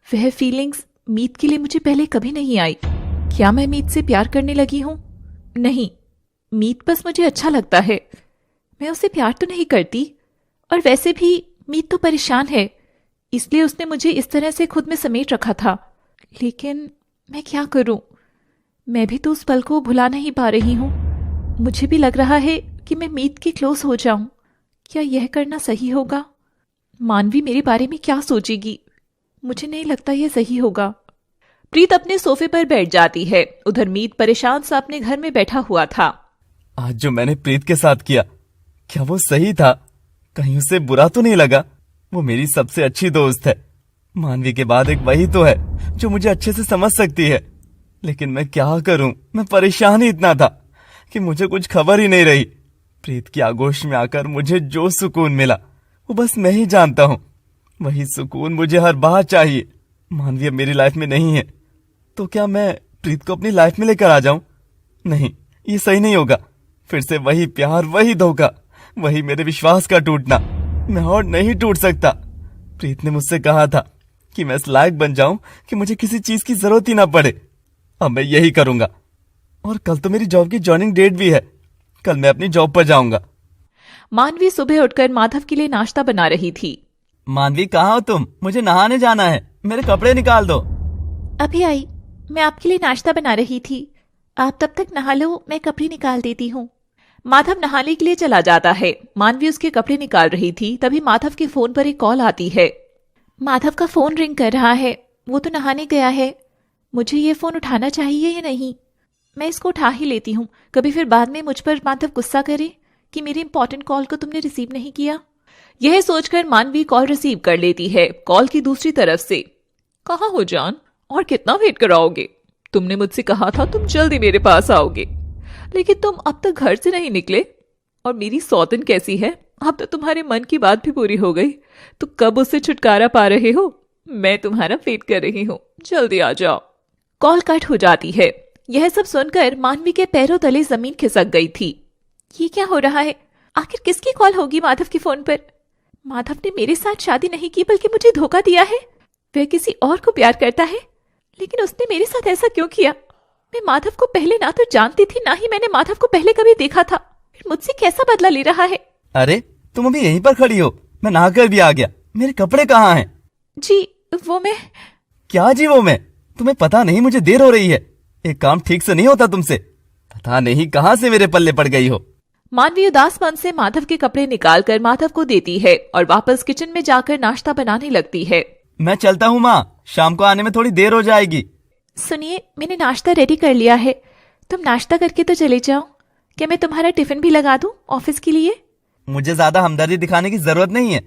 वह फीलिंग्स मीत के लिए मुझे पहले कभी नहीं आई। क्या मैं मीत से प्यार करने लगी हूं? नहीं, मीत बस मुझे अच्छा लगता है। मैं उसे प्यार तो नहीं करती, और वैसे भी मीत तो परेशान है, इसलिए उसने मुझे इस तरह से खुद में समेट रखा था। लेकिन मैं क्या करूं? मैं भी तो उस पल को भुला नहीं पा रही हूं। मुझे भी लग रहा है कि मैं मीत के क्लोज हो जाऊं। क्या यह करना सही होगा? मानवी मेरे बारे में क्या सोचेगी? मुझे नहीं लगता यह सही होगा। प्रीत अपने सोफे पर बैठ जाती है। उधर मीत परेशान सा अपने घर में बैठा हुआ था। आज जो मैंने प्रीत के साथ किया, क्या वो सही था? कहीं उसे बुरा तो नहीं लगा? वो मेरी सबसे अच्छी दोस्त है। मानवी के बाद एक वही तो है जो मुझे अच्छे से समझ सकती है। लेकिन मैं क्या करूं? मैं परेशान ही इतना था कि मुझे कुछ खबर ही नहीं रही। प्रीत की आगोश में आकर मुझे जो सुकून मिला वो बस मैं ही जानता हूं। वही सुकून मुझे हर बार चाहिए। मानवी अब मेरी लाइफ में नहीं है, तो क्या मैं प्रीत को अपनी लाइफ में लेकर आ जाऊं? नहीं, ये सही नहीं होगा। फिर से वही प्यार, वही धोखा, वही मेरे विश्वास का टूटना। मैं और नहीं टूट सकता। प्रीत ने मुझसे कहा था कि मैं इस लायक बन जाऊं कि मुझे किसी चीज की जरूरत ही ना पड़े। अब मैं यही करूंगा। और कल तो मेरी जॉब की ज्वाइनिंग डेट भी है। कल मैं अपनी जॉब पर जाऊंगा। मानवी सुबह उठकर माधव के लिए नाश्ता बना रही थी। मानवी, कहाँ हो तुम? मुझे नहाने जाना है। मेरे कपड़े निकाल दो। अभी आई। मैं आपके लिए नाश्ता बना रही थी। आप तब तक नहा लो, मैं कपड़े निकाल देती हूँ। माधव नहाने के लिए चला जाता है। मानवी उसके कपड़े निकाल रही थी, तभी माधव के फोन पर एक कॉल आती है। माधव का फोन रिंग कर रहा है। वो तो नहाने गया है। मुझे ये फोन उठाना चाहिए या नहीं? मैं इसको उठा ही लेती हूँ। कभी फिर बाद में मुझ पर माधव गुस्सा करे कि मेरी इंपॉर्टेंट कॉल को तुमने रिसीव नहीं किया। यह सोचकर मानवी कॉल रिसीव कर लेती है। कॉल की दूसरी तरफ से, कहाँ हो जान? और कितना वेट कराओगे? तुमने मुझसे कहा था तुम जल्दी मेरे पास आओगे, लेकिन तुम अब तक घर से नहीं निकले। और मेरी सौतन कैसी है? अब तो तुम्हारे मन की बात भी पूरी हो गई, तो कब उससे छुटकारा पा रहे हो? मैं तुम्हारा वेट कर रही हूँ, जल्दी आ जाओ। कॉल कट हो जाती है। यह सब सुनकर मानवी के पैरों तले जमीन खिसक गई थी। ये क्या हो रहा है? आखिर किसकी कॉल होगी माधव के फोन पर? माधव ने मेरे साथ शादी नहीं की बल्कि मुझे धोखा दिया है। वह किसी और को प्यार करता है, लेकिन उसने मेरे साथ ऐसा क्यों किया? मैं माधव को पहले ना तो जानती थी, ना ही मैंने माधव को पहले कभी देखा था। फिर मुझसे कैसा बदला ले रहा है? अरे, तुम अभी यहीं पर खड़ी हो? मैं नहाकर भी आ गया। मेरे कपड़े कहाँ हैं? जी, वो मैं क्या जी वो मैं? तुम्हें पता नहीं मुझे देर हो रही है। एक काम ठीक से नहीं होता तुमसे। पता नहीं कहाँ से मेरे पल्ले पड़ गई हो। मानवी उदास मन से माधव के कपड़े निकालकर माधव को देती है और वापस किचन में जाकर नाश्ता बनाने लगती है। मैं चलता हूँ माँ, शाम को आने में थोड़ी देर हो जाएगी। सुनिए, मैंने नाश्ता रेडी कर लिया है, तुम नाश्ता करके तो चले जाओ। क्या मैं तुम्हारा टिफिन भी लगा दूं ऑफिस के लिए? मुझे ज्यादा हमदर्दी दिखाने की जरूरत नहीं है।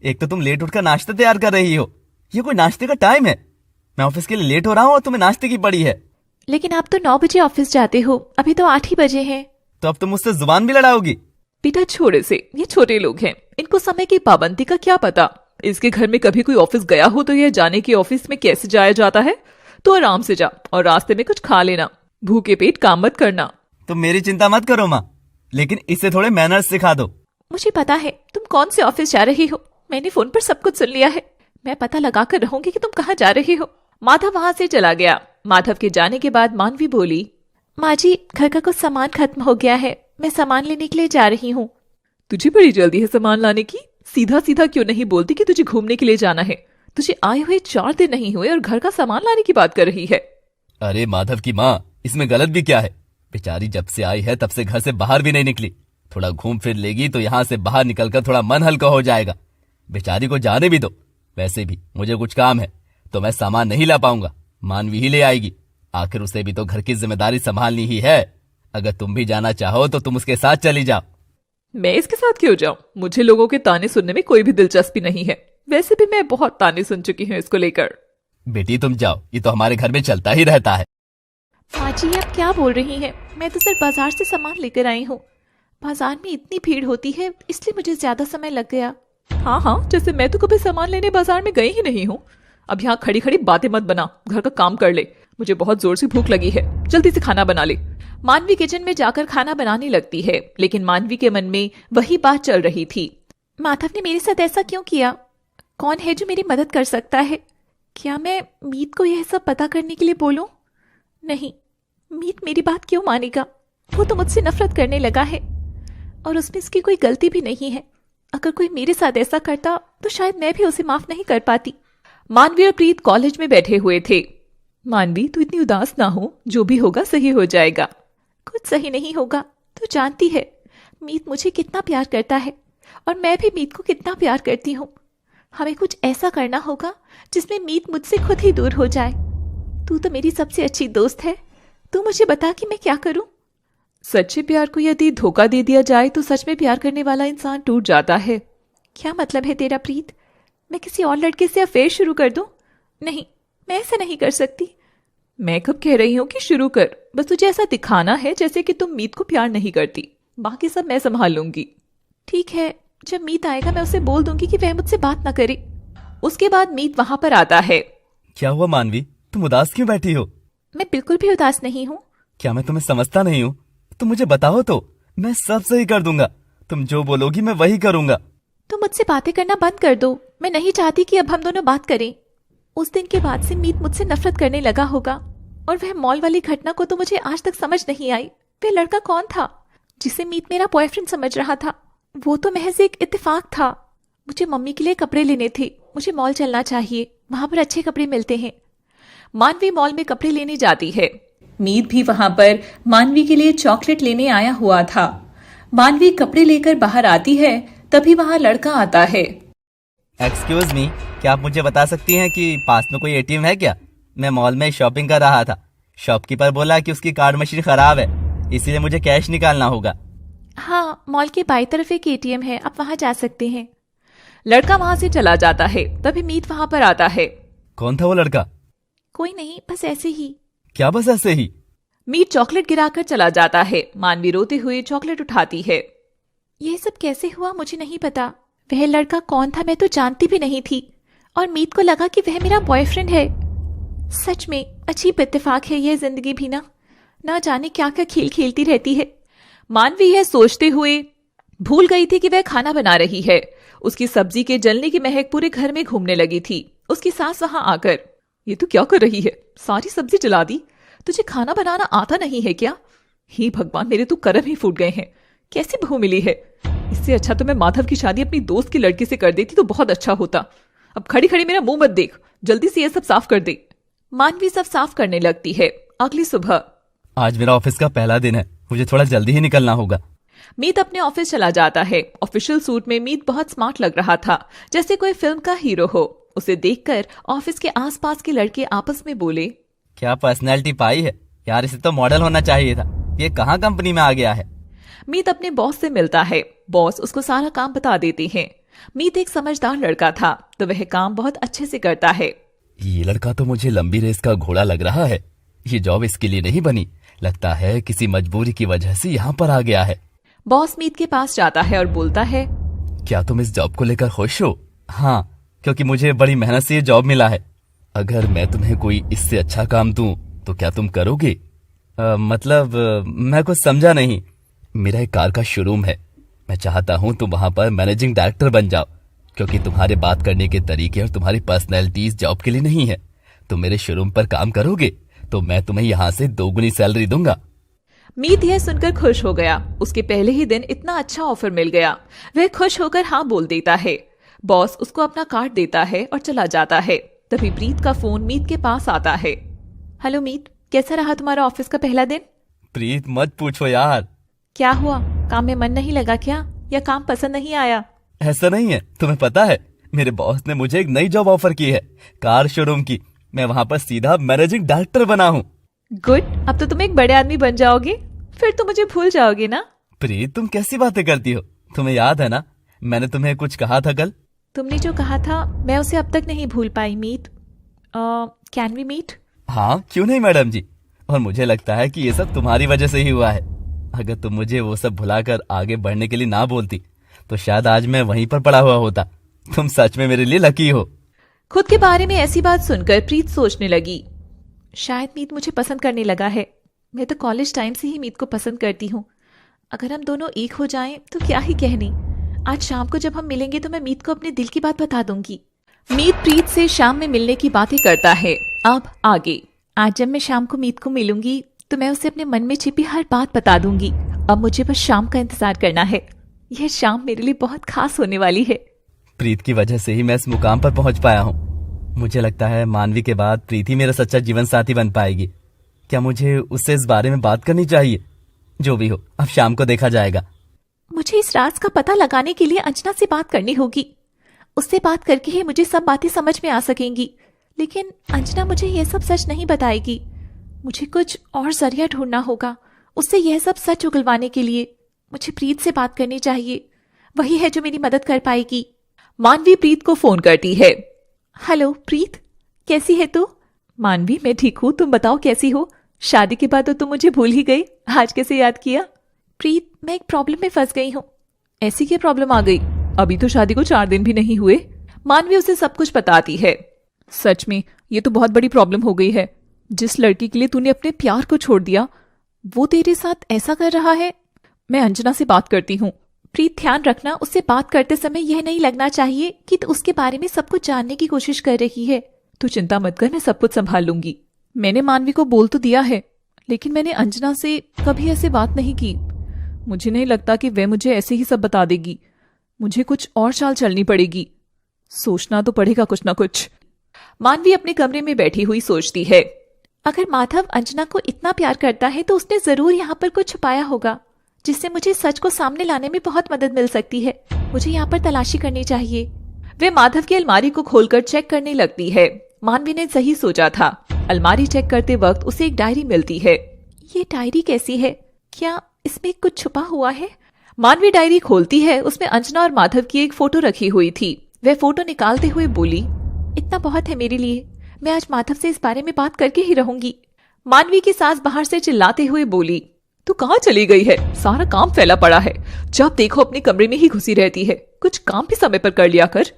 एक तो तुम लेट उठकर नाश्ता तैयार कर रही हो, ये कोई नाश्ते का टाइम है? मैं ऑफिस के लिए लेट हो रहा हूँ और तुम्हें नाश्ते की पड़ी है। लेकिन आप तो 9 बजे ऑफिस जाते हो, अभी तो 8 ही बजे हैं। तो अब तुम मुझसे जुबान भी लड़ाओगी? बेटा छोड़े से, ये छोटे लोग हैं, इनको समय की पाबंदी का क्या पता। इसके घर में कभी कोई ऑफिस गया हो तो यह जाने की ऑफिस में कैसे जाया जाता है। तो आराम से जा और रास्ते में कुछ खा लेना, भूखे पेट काम मत करना। तुम मेरी चिंता मत करो माँ, लेकिन इससे थोड़े मैनर्स सिखा दो। मुझे पता है तुम कौन से ऑफिस जा रही हो, मैंने फोन पर सब कुछ सुन लिया है। मैं पता लगा कर रहूंगी कि तुम कहाँ जा रही हो। माधव वहां से चला गया। माधव के जाने के बाद मानवी बोली, माँ जी घर का कुछ सामान खत्म हो गया है, मैं सामान लेने के लिए जा रही हूँ। तुझे बड़ी जल्दी है सामान लाने की, सीधा सीधा क्यों नहीं बोलती कि तुझे घूमने के लिए जाना है? तुझे आए हुए 4 दिन नहीं हुए और घर का सामान लाने की बात कर रही है। अरे माधव की माँ, इसमें गलत भी क्या है? बेचारी जब से आई है तब से घर से बाहर भी नहीं निकली। थोड़ा घूम फिर लेगी तो यहाँ से बाहर निकलकर थोड़ा मन हल्का हो जाएगा। बेचारी को जाने भी दो। वैसे भी मुझे कुछ काम है तो मैं सामान नहीं ला पाऊंगा, मानवी ही ले आएगी। आखिर उसे भी तो घर की जिम्मेदारी संभालनी ही है। अगर तुम भी जाना चाहो तो तुम उसके साथ चली जाओ। मैं इसके साथ क्यों जाऊं? मुझे लोगों के ताने सुनने में कोई भी दिलचस्पी नहीं है। वैसे भी मैं बहुत ताने सुन चुकी हूँ इसको लेकर। बेटी तुम जाओ, ये तो हमारे घर में चलता ही रहता है। माजी आप क्या बोल रही हैं? मैं तो सिर्फ बाजार से सामान लेकर आई हूँ। बाजार में इतनी भीड़ होती है इसलिए मुझे ज्यादा समय लग गया। हाँ, जैसे मैं तो कभी सामान लेने बाजार में गई ही नहीं हूँ। अब यहाँ खड़ी खड़ी बातें मत बना, घर का काम कर ले। मुझे बहुत जोर से भूख लगी है, जल्दी से खाना बना ले। मानवी किचन में जाकर खाना बनाने लगती है, लेकिन मानवी के मन में वही बात चल रही थी। माधव ने मेरे साथ ऐसा क्यों किया? कौन है जो मेरी मदद कर सकता है? क्या मैं मीत को यह सब पता करने के लिए बोलूं? नहीं, मीत मेरी बात क्यों मानेगा? वो तो मुझसे नफरत करने लगा है और उसमें इसकी कोई गलती भी नहीं है। अगर कोई मेरे साथ ऐसा करता तो शायद मैं भी उसे माफ नहीं कर पाती। मानवी और प्रीत कॉलेज में बैठे हुए थे। मानवी तू इतनी उदास ना हो, जो भी होगा सही हो जाएगा। कुछ सही नहीं होगा, तू जानती है मीत मुझे कितना प्यार करता है और मैं भी मीत को कितना प्यार करती हूँ। हमें कुछ ऐसा करना होगा जिसमें मीत मुझसे खुद ही दूर हो जाए। तू तो मेरी सबसे अच्छी दोस्त है, तू मुझे बता कि मैं क्या करूं? सच्चे प्यार को यदि धोखा दे दिया जाए तो सच में प्यार करने वाला इंसान टूट जाता है। क्या मतलब है तेरा प्रीत? मैं किसी और लड़के से अफेयर शुरू कर दूं? नहीं, मैं ऐसा नहीं कर सकती। मैं कब कह रही हूं कि शुरू कर, बस तुझे ऐसा दिखाना है जैसे कि तुम मीत को प्यार नहीं करती। बाकी सब मैं संभाल लूंगी। ठीक है, जब मीत आएगा मैं उसे बोल दूंगी कि वह मुझसे बात ना करे। उसके बाद मीत वहां पर आता है। क्या हुआ मानवी, तुम उदास क्यों बैठी हो? मैं बिल्कुल भी उदास नहीं हूँ। क्या मैं तुम्हें समझता नहीं हूँ? तुम मुझे बताओ तो, मैं सब सही कर दूंगा। तुम जो बोलोगी मैं वही करूंगा। तुम मुझसे बातें करना बंद कर दो। मैं नहीं चाहती कि अब हम दोनों बात करें। उस दिन के बाद से मीत मुझसे नफरत करने लगा होगा और वह मॉल वाली घटना को तो मुझे आज तक समझ नहीं आई। वह लड़का कौन था जिसे मीत मेरा बॉयफ्रेंड समझ रहा था? वो तो महज एक इत्तेफाक था। मुझे मम्मी के लिए कपड़े लेने थे, मुझे मॉल चलना चाहिए, वहां पर अच्छे कपड़े मिलते हैं। मानवी मॉल में कपड़े लेने जाती है। मीत भी वहां पर मानवी के लिए चॉकलेट लेने आया हुआ था। मानवी कपड़े लेकर बाहर आती है, तभी वहां लड़का आता है। एक्सक्यूज मी, क्या आप मुझे बता सकती हैं कि पास में कोई एटीएम है क्या? मैं मॉल में शॉपिंग कर रहा था। शॉपकीपर बोला कि उसकी कार्ड मशीन खराब है, इसीलिए मुझे कैश निकालना होगा। हाँ, मॉल के बाई तरफ एक एटीएम है, आप वहां जा सकते हैं। लड़का वहां से चला जाता है, तभी मीत वहां पर आता है। कौन था वो लड़का? कोई नहीं, बस ऐसे ही। क्या बस ऐसे ही? मीत चॉकलेट गिराकर चला जाता है। मानवी रोते हुए चॉकलेट उठाती है। यह सब कैसे हुआ मुझे नहीं पता। वह लड़का कौन था मैं तो जानती भी नहीं थी और मीत को लगा कि वह मेरा बॉयफ्रेंड है। सच में अजीब इत्तेफाक है यह जिंदगी भी ना जाने क्या क्या खेल खेलती रहती है। मानवी यह सोचते हुए भूल गई थी कि वह खाना बना रही है। उसकी सब्जी के जलने की महक पूरे घर में घूमने लगी थी। उसकी सास वहां आकर, ये तू क्या कर रही है? सारी सब्जी जला दी। तुझे खाना बनाना आता नहीं है क्या? हे भगवान, मेरे तो कर्म ही फूट गए हैं। कैसी बहू मिली है? इससे अच्छा तो मैं माधव की शादी अपनी दोस्त की लड़की से कर देती तो बहुत अच्छा होता। अब खड़ी खड़ी मेरा मुंह मत देख, जल्दी से ये सब साफ कर दे। मानवी सब साफ करने लगती है। अगली सुबह। आज मेरा ऑफिस का पहला दिन है, मुझे थोड़ा जल्दी ही निकलना होगा। मीत अपने ऑफिस चला जाता है। ऑफिशियल सूट में मीत बहुत स्मार्ट लग रहा था, जैसे कोई फिल्म का हीरो हो। उसे देखकर ऑफिस के आसपास के लड़के आपस में बोले, क्या पर्सनैलिटी पाई है यार, इसे तो मॉडल होना चाहिए था, ये कहाँ कंपनी में आ गया है। मीत अपने बॉस से मिलता है। बॉस उसको सारा काम बता देते हैं। मीत एक समझदार लड़का था, तो वह काम बहुत अच्छे से करता है। ये लड़का तो मुझे लंबी रेस का घोड़ा लग रहा है। ये जॉब इसके लिए नहीं बनी, लगता है किसी मजबूरी की वजह से यहाँ पर आ गया है। बॉस मीत के पास जाता है और बोलता है, क्या तुम इस जॉब को लेकर खुश हो? हाँ, क्योंकि मुझे बड़ी मेहनत से ये जॉब मिला है। अगर मैं तुम्हें कोई इससे अच्छा काम दूं तो क्या तुम करोगे? मैं कुछ समझा नहीं। मेरा एक कार का शोरूम है, मैं चाहता हूं तुम वहां पर मैनेजिंग डायरेक्टर बन जाओ, क्योंकि तुम्हारे बात करने के तरीके और तुम्हारी पर्सनैलिटी इस जॉब के लिए नहीं है। तुम मेरे शोरूम पर काम करोगे तो मैं तुम्हें यहाँ से 2 गुनी सैलरी दूंगा। मीत यह सुनकर खुश हो गया। उसके पहले ही दिन इतना अच्छा ऑफर मिल गया। वह खुश होकर हाँ बोल देता है। बॉस उसको अपना कार्ड देता है और चला जाता है। तभी प्रीत का फोन मीत के पास आता है। हेलो मीत, कैसा रहा तुम्हारा ऑफिस का पहला दिन? प्रीत मत पूछो यार। क्या हुआ, काम में मन नहीं लगा क्या, या काम पसंद नहीं आया? ऐसा नहीं है, तुम्हें पता है मेरे बॉस ने मुझे एक नई जॉब ऑफर की है, कार शोरूम की। मैं वहाँ पर सीधा मैनेजिंग डायरेक्टर बना हूँ। गुड, अब तो तुम एक बड़े आदमी बन जाओगे, फिर तो मुझे भूल जाओगे ना? प्रीत तुम कैसी बातें करती हो, तुम्हें याद है ना मैंने तुम्हें कुछ कहा था कल? तुमने जो कहा था मैं उसे अब तक नहीं भूल पाई मीत। Can we meet? हाँ क्यों नहीं मैडम जी, और मुझे लगता है कि ये सब तुम्हारी वजह से ही हुआ है। अगर तुम मुझे वो सब भुलाकर आगे बढ़ने के लिए ना बोलती तो शायद आज मैं वहीं पर पड़ा हुआ होता। तुम सच में मेरे लिए लकी हो। खुद के बारे में ऐसी बात सुनकर प्रीत सोचने लगी, शायद मीत मुझे पसंद करने लगा है। मैं तो कॉलेज टाइम से ही मीत को पसंद करती हूँ। अगर हम दोनों एक हो जाएं तो क्या ही कहनी। आज शाम को जब हम मिलेंगे तो मैं मीत को अपने दिल की बात बता दूंगी। मीत प्रीत से शाम में मिलने की बातें करता है। अब आगे। आज जब मैं शाम को मीत को मिलूंगी तो मैं उसे अपने मन में छिपी हर बात बता दूंगी। अब मुझे बस शाम का इंतजार करना है। यह शाम मेरे लिए बहुत खास होने वाली है। प्रीत की वजह से ही मैं इस मुकाम पर पहुंच पाया हूँ। मुझे लगता है मानवी के बाद प्रीत ही मेरा सच्चा जीवन साथी बन पाएगी। क्या मुझे उससे इस बारे में बात करनी चाहिए? जो भी हो, अब शाम को देखा जाएगा। मुझे इस राज का पता लगाने के लिए अंजना से बात करनी होगी। उससे बात करके ही मुझे सब बातें समझ में आ सकेंगी। लेकिन अंजना मुझे यह सब सच नहीं बताएगी। मुझे कुछ और जरिया ढूंढना होगा उससे यह सब सच उगलवाने के लिए। मुझे प्रीत से बात करनी चाहिए, वही है जो मेरी मदद कर पाएगी। मानवी प्रीत को फोन करती है। हेलो प्रीत, कैसी है तू? मानवी, मैं ठीक हूँ, तुम बताओ कैसी हो? शादी के बाद तो तुम मुझे भूल ही गई, आज कैसे याद किया? प्रीत, मैं एक प्रॉब्लम में फंस गई हूँ। ऐसी क्या प्रॉब्लम आ गई? अभी तो शादी को 4 दिन भी नहीं हुए। मानवी उसे सब कुछ बताती है। सच में ये तो बहुत बड़ी प्रॉब्लम हो गई है। जिस लड़की के लिए तूने अपने प्यार को छोड़ दिया वो तेरे साथ ऐसा कर रहा है। मैं अंजना से बात करती हूँ। प्रीत, ध्यान रखना, उससे बात करते समय यह नहीं लगना चाहिए कि तू उसके बारे में सब कुछ जानने की कोशिश कर रही है। तू चिंता मत कर, मैं सब कुछ संभाल लूंगी। मैंने मानवी को बोल तो दिया है, लेकिन मैंने अंजना से कभी ऐसे बात नहीं की। मुझे नहीं लगता कि वह मुझे ऐसे ही सब बता देगी। मुझे कुछ और चाल चलनी पड़ेगी। सोचना तो पड़ेगा कुछ ना कुछ। मानवी अपने कमरे में बैठी हुई सोचती है। अगर माधव अंजना को इतना प्यार करता है तो उसने जरूर यहाँ पर कुछ छुपाया होगा, जिससे मुझे सच को सामने लाने में बहुत मदद मिल सकती है। मुझे यहाँ पर तलाशी करनी चाहिए। वे माधव की अलमारी को खोलकर चेक करने लगती है। मानवी ने सही सोचा था। अलमारी चेक करते वक्त उसे एक डायरी मिलती है। ये डायरी कैसी है? क्या इसमें कुछ छुपा हुआ है? मानवी डायरी खोलती है। उसमें अंजना और माधव की एक फोटो रखी हुई थी। वह फोटो निकालते हुए बोली, इतना बहुत है मेरे लिए। मैं आज माधव से इस बारे में बात करके ही रहूंगी। मानवी की सास बाहर से चिल्लाते हुए बोली, तू कहाँ चली गई है? सारा काम फैला पड़ा है। जब देखो अपने कमरे में ही घुसी रहती है। कुछ काम भी समय पर कर लिया कर।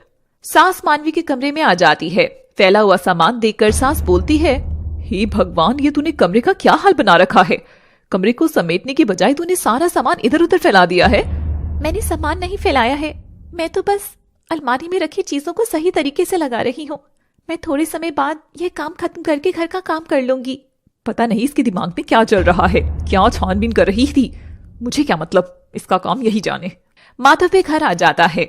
सास मानवी के कमरे में आ जाती है। फैला हुआ सामान देखकर सास बोलती है, हे भगवान, ये तूने कमरे का क्या हाल बना रखा है? कमरे को समेटने की बजाय तूने सारा सामान इधर उधर फैला दिया है। मैंने सामान नहीं फैलाया है, मैं तो बस अलमारी में रखी चीजों को सही तरीके से लगा रही हूँ। मैं थोड़े समय बाद यह काम खत्म करके घर का काम कर लूंगी। पता नहीं इसके दिमाग में क्या चल रहा है, क्या छानबीन कर रही थी। मुझे क्या मतलब, इसका काम यही जाने। माधव भी घर आ जाता है।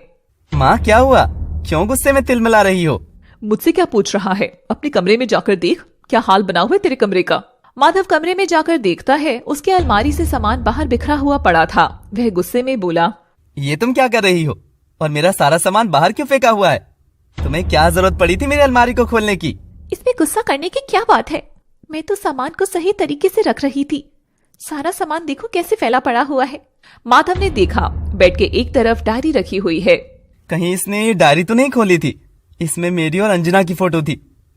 माँ क्या हुआ? क्यों गुस्से में तिलमिला रही हो? मुझसे क्या पूछ रहा है? अपने कमरे में जाकर देख, क्या हाल बना हुआ है तेरे कमरे का। माधव कमरे में जाकर देखता है, उसके अलमारी से सामान बाहर बिखरा हुआ पड़ा था। वह गुस्से में बोला, ये तुम क्या कर रही हो? और मेरा सारा सामान बाहर क्यों फेंका हुआ है? तुम्हें क्या जरूरत पड़ी थी मेरी अलमारी को खोलने की? इसमें गुस्सा करने की क्या बात है? मैं तो सामान को सही तरीके से रख रही थी। सारा सामान देखो कैसे फैला पड़ा हुआ है। माधव ने देखा, बेड के एक तरफ डायरी रखी हुई है। कहीं इसने ये डायरी तो नहीं खोली थी? इसमें मेरी और अंजना की फोटो थी।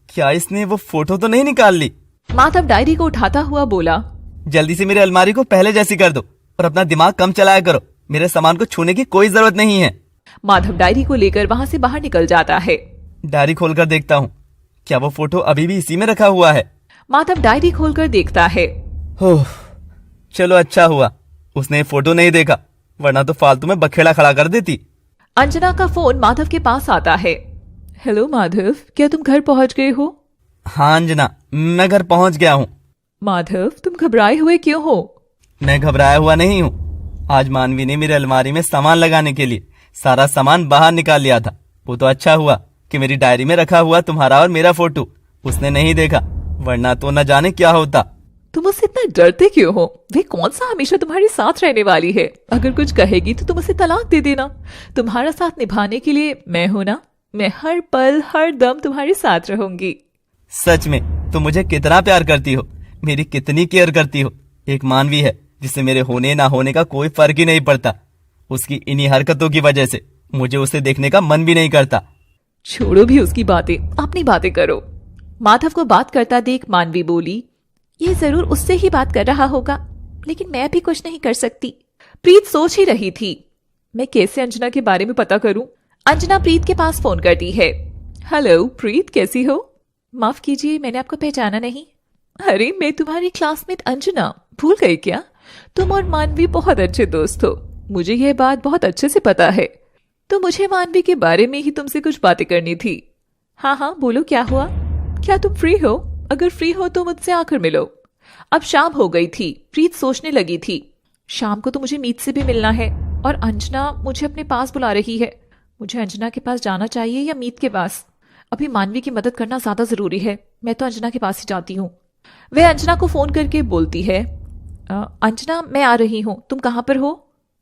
क्या इसने वो फोटो तो नहीं निकाल ली? माधव डायरी को उठाता हुआ बोला, जल्दी से मेरी अलमारी को पहले जैसी कर दो और अपना दिमाग कम चलाया करो। मेरे सामान को छूने की कोई जरूरत नहीं है। माधव डायरी को लेकर वहां से बाहर निकल जाता है। डायरी खोलकर देखता हूँ, क्या वो फोटो अभी भी इसी में रखा हुआ है? माधव डायरी खोलकर देखता है। ओह, चलो अच्छा हुआ उसने फोटो नहीं देखा, वरना तो फालतू में बखेड़ा खड़ा कर देती। अंजना का फोन माधव के पास आता है। हेलो माधव, क्या तुम घर पहुंच गए हो? हाँ अंजना, मैं घर पहुंच गया हूँ। माधव, तुम घबराए हुए क्यों हो? मैं घबराया हुआ नहीं हूँ। आज मानवी ने मेरे अलमारी में सामान लगाने के लिए सारा सामान बाहर निकाल लिया था। वो तो अच्छा हुआ कि मेरी डायरी में रखा हुआ तुम्हारा और मेरा फोटो उसने नहीं देखा, वरना तो न जाने क्या होता। तुम उससे इतना डरते क्यों हो? वे कौन सा हमेशा तुम्हारे साथ रहने वाली है? अगर कुछ कहेगी तो तुम उसे तलाक दे देना। तुम्हारा साथ निभाने के लिए मैं हूं ना। मैं हर पल हर दम तुम्हारे साथ रहूंगी। सच में तुम मुझे कितना प्यार करती हो, मेरी कितनी केयर करती हो। एक मानवी है जिससे मेरे होने ना होने का कोई फर्क ही नहीं पड़ता। उसकी इन्हीं हरकतों की वजह से मुझे उसे देखने का मन भी नहीं करता। छोड़ो भी उसकी बातें, अपनी बातें करो। माधव को बात करता देख मानवी बोली, ये जरूर उससे ही बात कर रहा होगा, लेकिन मैं भी कुछ नहीं कर सकती। प्रीत सोच ही रही थी, मैं कैसे अंजना के बारे में पता करूं। अंजना प्रीत के पास फोन करती है। हेलो प्रीत, कैसी हो? माफ कीजिए, मैंने आपको पहचाना नहीं। अरे, मैं तुम्हारी क्लासमेट अंजना, भूल गई क्या? तुम और मानवी बहुत अच्छे दोस्त हो। मुझे यह बात बहुत अच्छे से पता है। तो मुझे मानवी के बारे में ही तुमसे कुछ बातें करनी थी। हाँ हाँ बोलो, क्या हुआ? क्या तुम फ्री हो? अगर फ्री हो तो मुझसे आकर मिलो। अब शाम हो गई थी। प्रीत सोचने लगी थी, शाम को तो मुझे मीत से भी मिलना है और अंजना मुझे अपने पास बुला रही है। मुझे अंजना के पास जाना चाहिए या मीत के पास? अभी मानवी की मदद करना ज्यादा जरूरी है। मैं तो अंजना के पास ही जाती हूँ। वह अंजना को फोन करके बोलती है, अंजना मैं आ रही हूँ, तुम कहाँ पर हो?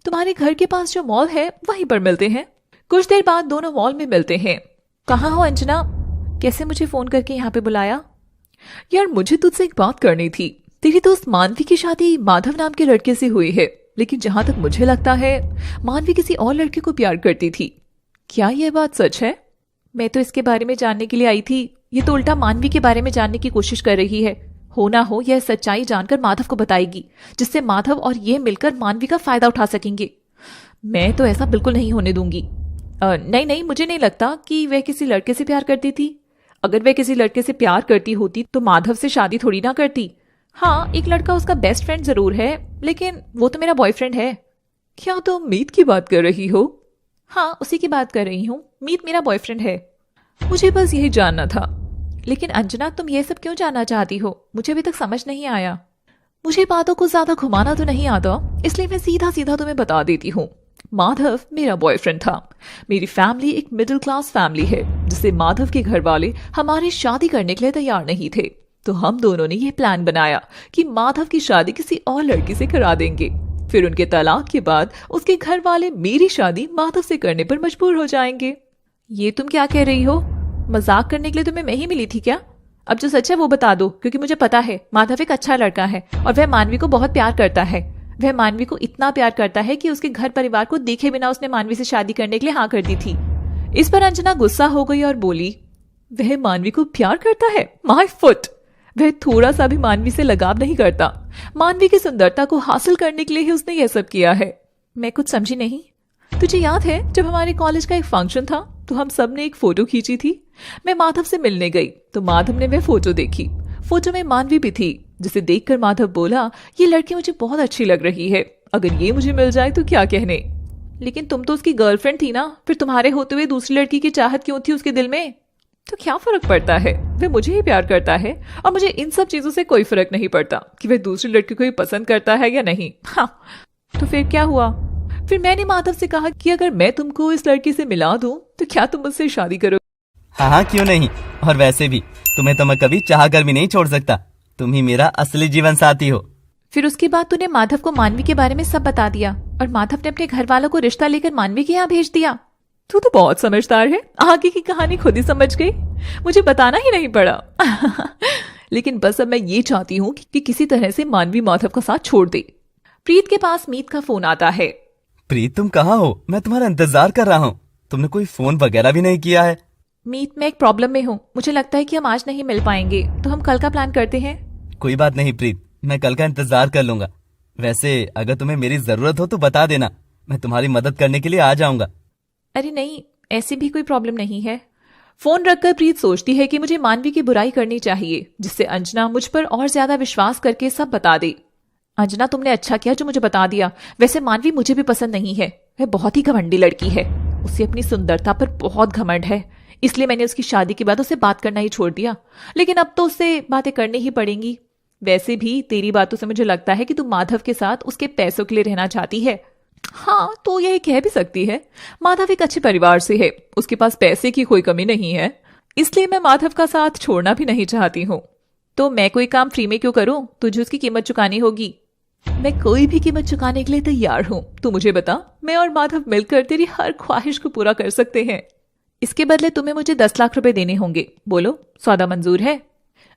तुम्हारे घर के पास जो मॉल है वहीं पर मिलते हैं। कुछ देर बाद दोनों मॉल में मिलते हैं। कहाँ हो अंजना? कैसे मुझे फोन करके यहाँ पे बुलाया? यार, मुझे तुझसे एक बात करनी थी। तेरी दोस्त मानवी की शादी माधव नाम के लड़के से हुई है, लेकिन जहां तक मुझे लगता है मानवी किसी और लड़के को प्यार करती थी। क्या यह बात सच है? मैं तो इसके बारे में जानने के लिए आई थी, ये तो उल्टा मानवी के बारे में जानने की कोशिश कर रही है। हो ना हो यह सच्चाई जानकर माधव को बताएगी, जिससे माधव और ये मिलकर मानवी का फायदा उठा सकेंगे। मैं तो ऐसा बिल्कुल नहीं होने दूंगी। नहीं नहीं, मुझे नहीं लगता कि वह किसी लड़के से प्यार करती थी। अगर वह किसी लड़के से प्यार करती होती तो माधव से शादी थोड़ी ना करती। हाँ, एक लड़का उसका बेस्ट फ्रेंड जरूर है, लेकिन वो तो मेरा बॉयफ्रेंड है। क्या तुम मीत की बात कर रही हो? हाँ, उसी की बात कर रही हूँ। मीत मेरा बॉयफ्रेंड है। मुझे बस यही जानना था। लेकिन अंजना, तुम ये सब क्यों जानना चाहती हो? मुझे अभी तक समझ नहीं आया। मुझे बातों को ज्यादा घुमाना तो नहीं आता, इसलिए मैं सीधा सीधा तुम्हें बता देती हूँ। माधव मेरा बॉयफ्रेंड था। मेरी फैमिली एक मिडिल क्लास फैमिली है, जिसे माधव के घर वाले हमारी शादी करने के लिए तैयार नहीं थे। तो हम दोनों ने यह प्लान बनाया कि माधव की शादी किसी और लड़की से करा देंगे। फिर उनके तलाक के बाद उसके घर वाले मेरी शादी माधव से करने पर मजबूर हो जाएंगे। ये तुम क्या कह रही हो? मजाक करने के लिए तुम्हें मैं ही मिली थी क्या? अब जो सच है वो बता दो, क्योंकि मुझे पता है माधव एक अच्छा लड़का है और वह मानवी को बहुत प्यार करता है। वह मानवी को इतना प्यार करता है कि उसके घर परिवार को देखे बिना उसने मानवी से शादी करने के लिए हाँ कर दी थी। इस पर अंजना गुस्सा हो गई और बोली, वह मानवी को प्यार करता है? My foot! वह थोड़ा सा भी मानवी से लगाव नहीं करता। मानवी की सुंदरता को हासिल करने के लिए ही उसने यह सब किया है। मैं कुछ समझी नहीं। तुझे याद है जब हमारे कॉलेज का एक फंक्शन था तो हम सब ने एक फोटो खींची थी? मैं माधव से मिलने गई तो माधव ने वह फोटो देखी। फोटो में मानवी भी थी, जिसे देखकर माधव बोला, ये लड़की मुझे बहुत अच्छी लग रही है, अगर ये मुझे मिल जाए तो क्या कहने। लेकिन तुम तो उसकी गर्लफ्रेंड थी ना, फिर तुम्हारे होते हुए दूसरी लड़की की चाहत क्यों थी उसके दिल में? तो क्या फर्क पड़ता है, वह मुझे ही प्यार करता है और मुझे इन सब चीजों से कोई फर्क नहीं पड़ता कि वह दूसरी लड़की को ही पसंद करता है या नहीं। हाँ, तो फिर क्या हुआ? फिर मैंने माधव से कहा कि अगर मैं तुमको इस लड़की से मिला दूं तो क्या तुम मुझसे शादी करो? हाँ हाँ, क्यों नहीं। और वैसे भी तुम्हें तो मैं कभी चाह कर भी नहीं छोड़ सकता। तुम ही मेरा असली जीवन साथी हो। फिर उसके बाद तूने माधव को मानवी के बारे में सब बता दिया और माधव ने अपने घर वालों को रिश्ता लेकर मानवी के यहाँ भेज दिया। तू तो बहुत समझदार है, आगे की कहानी खुद ही समझ गई, मुझे बताना ही नहीं पड़ा। लेकिन बस अब मैं ये चाहती हूँ कि किसी तरह से मानवी माधव का साथ छोड़ दे। प्रीत के पास मीत का फोन आता है। प्रीत, तुम कहाँ हो? मैं तुम्हारा इंतजार कर रहा हूँ। तुमने कोई फोन वगैरह भी नहीं किया है। मीत, मैं एक प्रॉब्लम में हूँ, मुझे लगता है कि हम आज नहीं मिल पाएंगे, तो हम कल का प्लान करते हैं। कोई बात नहीं प्रीत, मैं कल का इंतजार कर लूंगा। वैसे अगर तुम्हें मेरी जरूरत हो तो बता देना, मैं तुम्हारी मदद करने के लिए आ जाऊंगा। अरे नहीं, ऐसी भी कोई प्रॉब्लम नहीं है। फोन रखकर प्रीत सोचती है कि मुझे मानवी की बुराई करनी चाहिए, जिससे अंजना मुझ पर और ज्यादा विश्वास करके सब बता दे। अंजना, तुमने अच्छा किया जो मुझे बता दिया। वैसे मानवी मुझे भी पसंद नहीं है, वह बहुत ही घमंडी लड़की है। उसे अपनी सुंदरता पर बहुत घमंड है, इसलिए मैंने उसकी शादी के बाद उसे बात करना ही छोड़ दिया। लेकिन अब तो उससे बातें करनी ही पड़ेंगी। वैसे भी तेरी बातों से मुझे लगता है कि तू माधव के साथ उसके पैसों के लिए रहना चाहती है। हाँ, तो यह कह भी सकती है। माधव एक अच्छे परिवार से है, उसके पास पैसे की कोई कमी नहीं है, इसलिए मैं माधव का साथ छोड़ना भी नहीं चाहती हूँ। तो मैं कोई काम फ्री में क्यों करूँ? तुझे उसकी कीमत चुकानी होगी। मैं कोई भी कीमत चुकाने के लिए तैयार हूँ। तू मुझे बता, मैं और माधव मिलकर तेरी हर ख्वाहिश को पूरा कर सकते हैं। इसके बदले तुम्हें मुझे 10 लाख रुपए देने होंगे। बोलो, सौदा मंजूर है?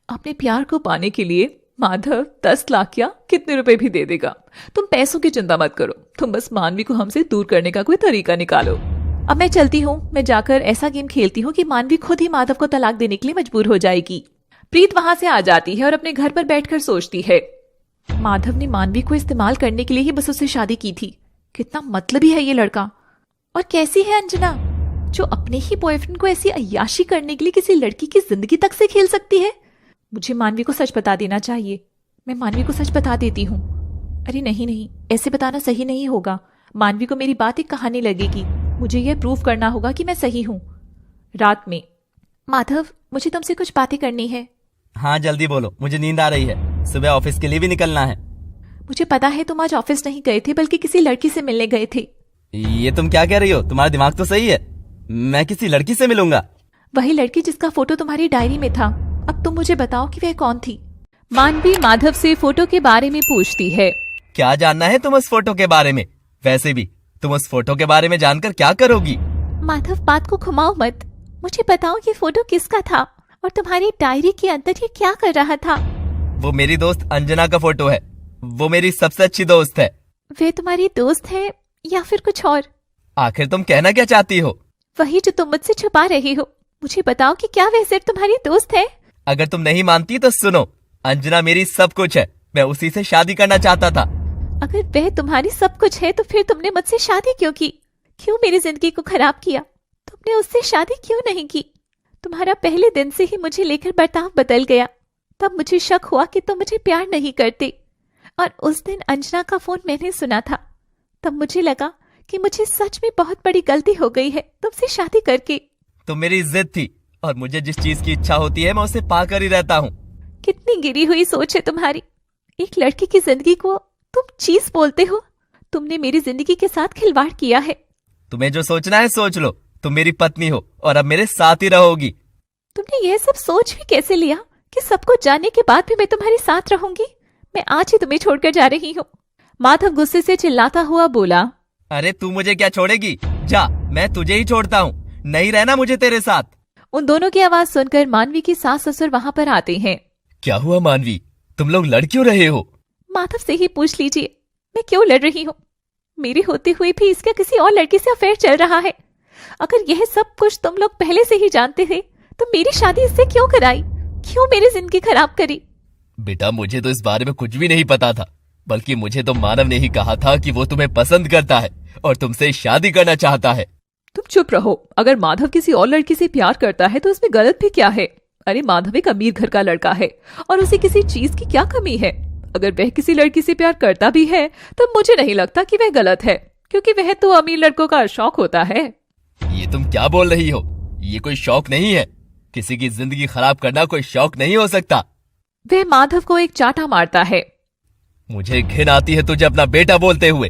अपने प्यार को पाने के लिए माधव 10 लाख या कितने रुपए भी दे देगा। तुम पैसों की चिंता मत करो, तुम बस मानवी को हमसे दूर करने का कोई तरीका निकालो। अब मैं चलती हूँ, मैं जाकर ऐसा गेम खेलती हूँ कि मानवी खुद ही माधव को तलाक देने के लिए मजबूर हो जाएगी। प्रीत वहां से आ जाती है और अपने घर पर बैठकर सोचती है, माधव ने मानवी को इस्तेमाल करने के लिए ही बस उससे शादी की थी। कितना मतलबी है ये लड़का। और कैसी है अंजना, जो अपने ही बॉयफ्रेंड को ऐसी अय्याशी करने के लिए किसी लड़की की जिंदगी तक से खेल सकती है। मुझे मानवी को सच बता देना चाहिए। मैं मानवी को सच बता देती हूँ। अरे नहीं नहीं, ऐसे बताना सही नहीं होगा। मानवी को मेरी बात एक कहानी लगेगी। मुझे यह प्रूव करना होगा कि मैं सही हूँ। रात में, माधव, मुझे तुमसे कुछ बातें करनी है। हाँ जल्दी बोलो, मुझे नींद आ रही है, सुबह ऑफिस के लिए भी निकलना है। मुझे पता है तुम आज ऑफिस नहीं गए थे, बल्कि किसी लड़की से मिलने गए थे। ये तुम क्या कह रही हो? तुम्हारा दिमाग तो सही है, मैं किसी लड़की से मिलूंगा। वही लड़की जिसका फोटो तुम्हारी डायरी में था। अब तुम मुझे बताओ कि वह कौन थी। मानवी माधव से फोटो के बारे में पूछती है। क्या जानना है तुम उस फोटो के बारे में? वैसे भी तुम उस फोटो के बारे में जानकर क्या करोगी? माधव, बात को घुमाओ मत, मुझे बताओ ये फोटो किसका था और तुम्हारी डायरी के अंदर ये क्या कर रहा था? वो मेरी दोस्त अंजना का फोटो है। वो मेरी सबसे अच्छी दोस्त है। वे तुम्हारी दोस्त है या फिर कुछ और? आखिर तुम कहना क्या चाहती हो? वही जो तुम मुझसे छुपा रही हो। मुझे बताओ कि क्या वह सिर्फ तुम्हारी दोस्त है? अगर तुम नहीं मानती तो सुनो, अंजना मेरी सब कुछ है। मैं उसी से शादी करना चाहता था। अगर वह तुम्हारी सब कुछ है तो फिर तुमने मुझसे शादी क्यों की? क्यों मेरी जिंदगी को खराब किया? तुमने उससे शादी क्यों नहीं की? तुम्हारा पहले दिन से ही मुझे लेकर बर्ताव बदल गया। तब मुझे शक हुआ कि तुम मुझे प्यार नहीं करते। और उस दिन अंजना का फोन मैंने सुना था। तब मुझे लगा कि मुझे सच में बहुत बड़ी गलती हो गई है तुमसे शादी करके। तुम मेरी जिद थी और मुझे जिस चीज की इच्छा होती है मैं उसे पाकर ही रहता हूँ। कितनी गिरी हुई सोच है तुम्हारी। एक लड़की की जिंदगी को तुम चीज बोलते हो। तुमने मेरी जिंदगी के साथ खिलवाड़ किया है। तुम्हें जो सोचना है सोच लो। तुम मेरी पत्नी हो और अब मेरे साथ ही रहोगी। तुमने यह सब सोच भी कैसे लिया कि सब कुछ जानने के बाद भी मैं तुम्हारे साथ रहूंगी? मैं आज ही तुम्हें छोड़कर जा रही हूँ। माधव गुस्से से चिल्लाता हुआ बोला। अरे तू मुझे क्या छोड़ेगी? जा, मैं तुझे ही छोड़ता हूँ। नहीं रहना मुझे तेरे साथ। उन दोनों की आवाज सुनकर मानवी की सास ससुर वहां पर आते हैं। क्या हुआ मानवी, तुम लोग लड़ क्यों रहे हो? माधव से ही पूछ लीजिए, मैं क्यों लड़ रही हूँ। मेरे होते हुए भी इसका किसी और लड़की से अफेयर चल रहा है। अगर यह सब कुछ तुम लोग पहले से ही जानते थे तो मेरी शादी इससे क्यों कराई? क्यों मेरी जिंदगी खराब करी? बेटा, मुझे तो इस बारे में कुछ भी नहीं पता था, बल्कि मुझे तो मानव ने ही कहा था कि वो तुम्हें पसंद करता है और तुमसे शादी करना चाहता है। तुम चुप रहो। अगर माधव किसी और लड़की से प्यार करता है तो इसमें गलत भी क्या है? अरे माधव एक अमीर घर का लड़का है और उसे किसी चीज की क्या कमी है? अगर वह किसी लड़की से प्यार करता भी है तो मुझे नहीं लगता कि वह गलत है, क्योंकि वह तो अमीर लड़कों का शौक होता है। ये तुम क्या बोल रही हो? ये कोई शौक नहीं है। किसी की जिंदगी खराब करना कोई शौक नहीं हो सकता। वह माधव को एक चाटा मारता है। मुझे घिन आती है तुझे अपना बेटा बोलते हुए।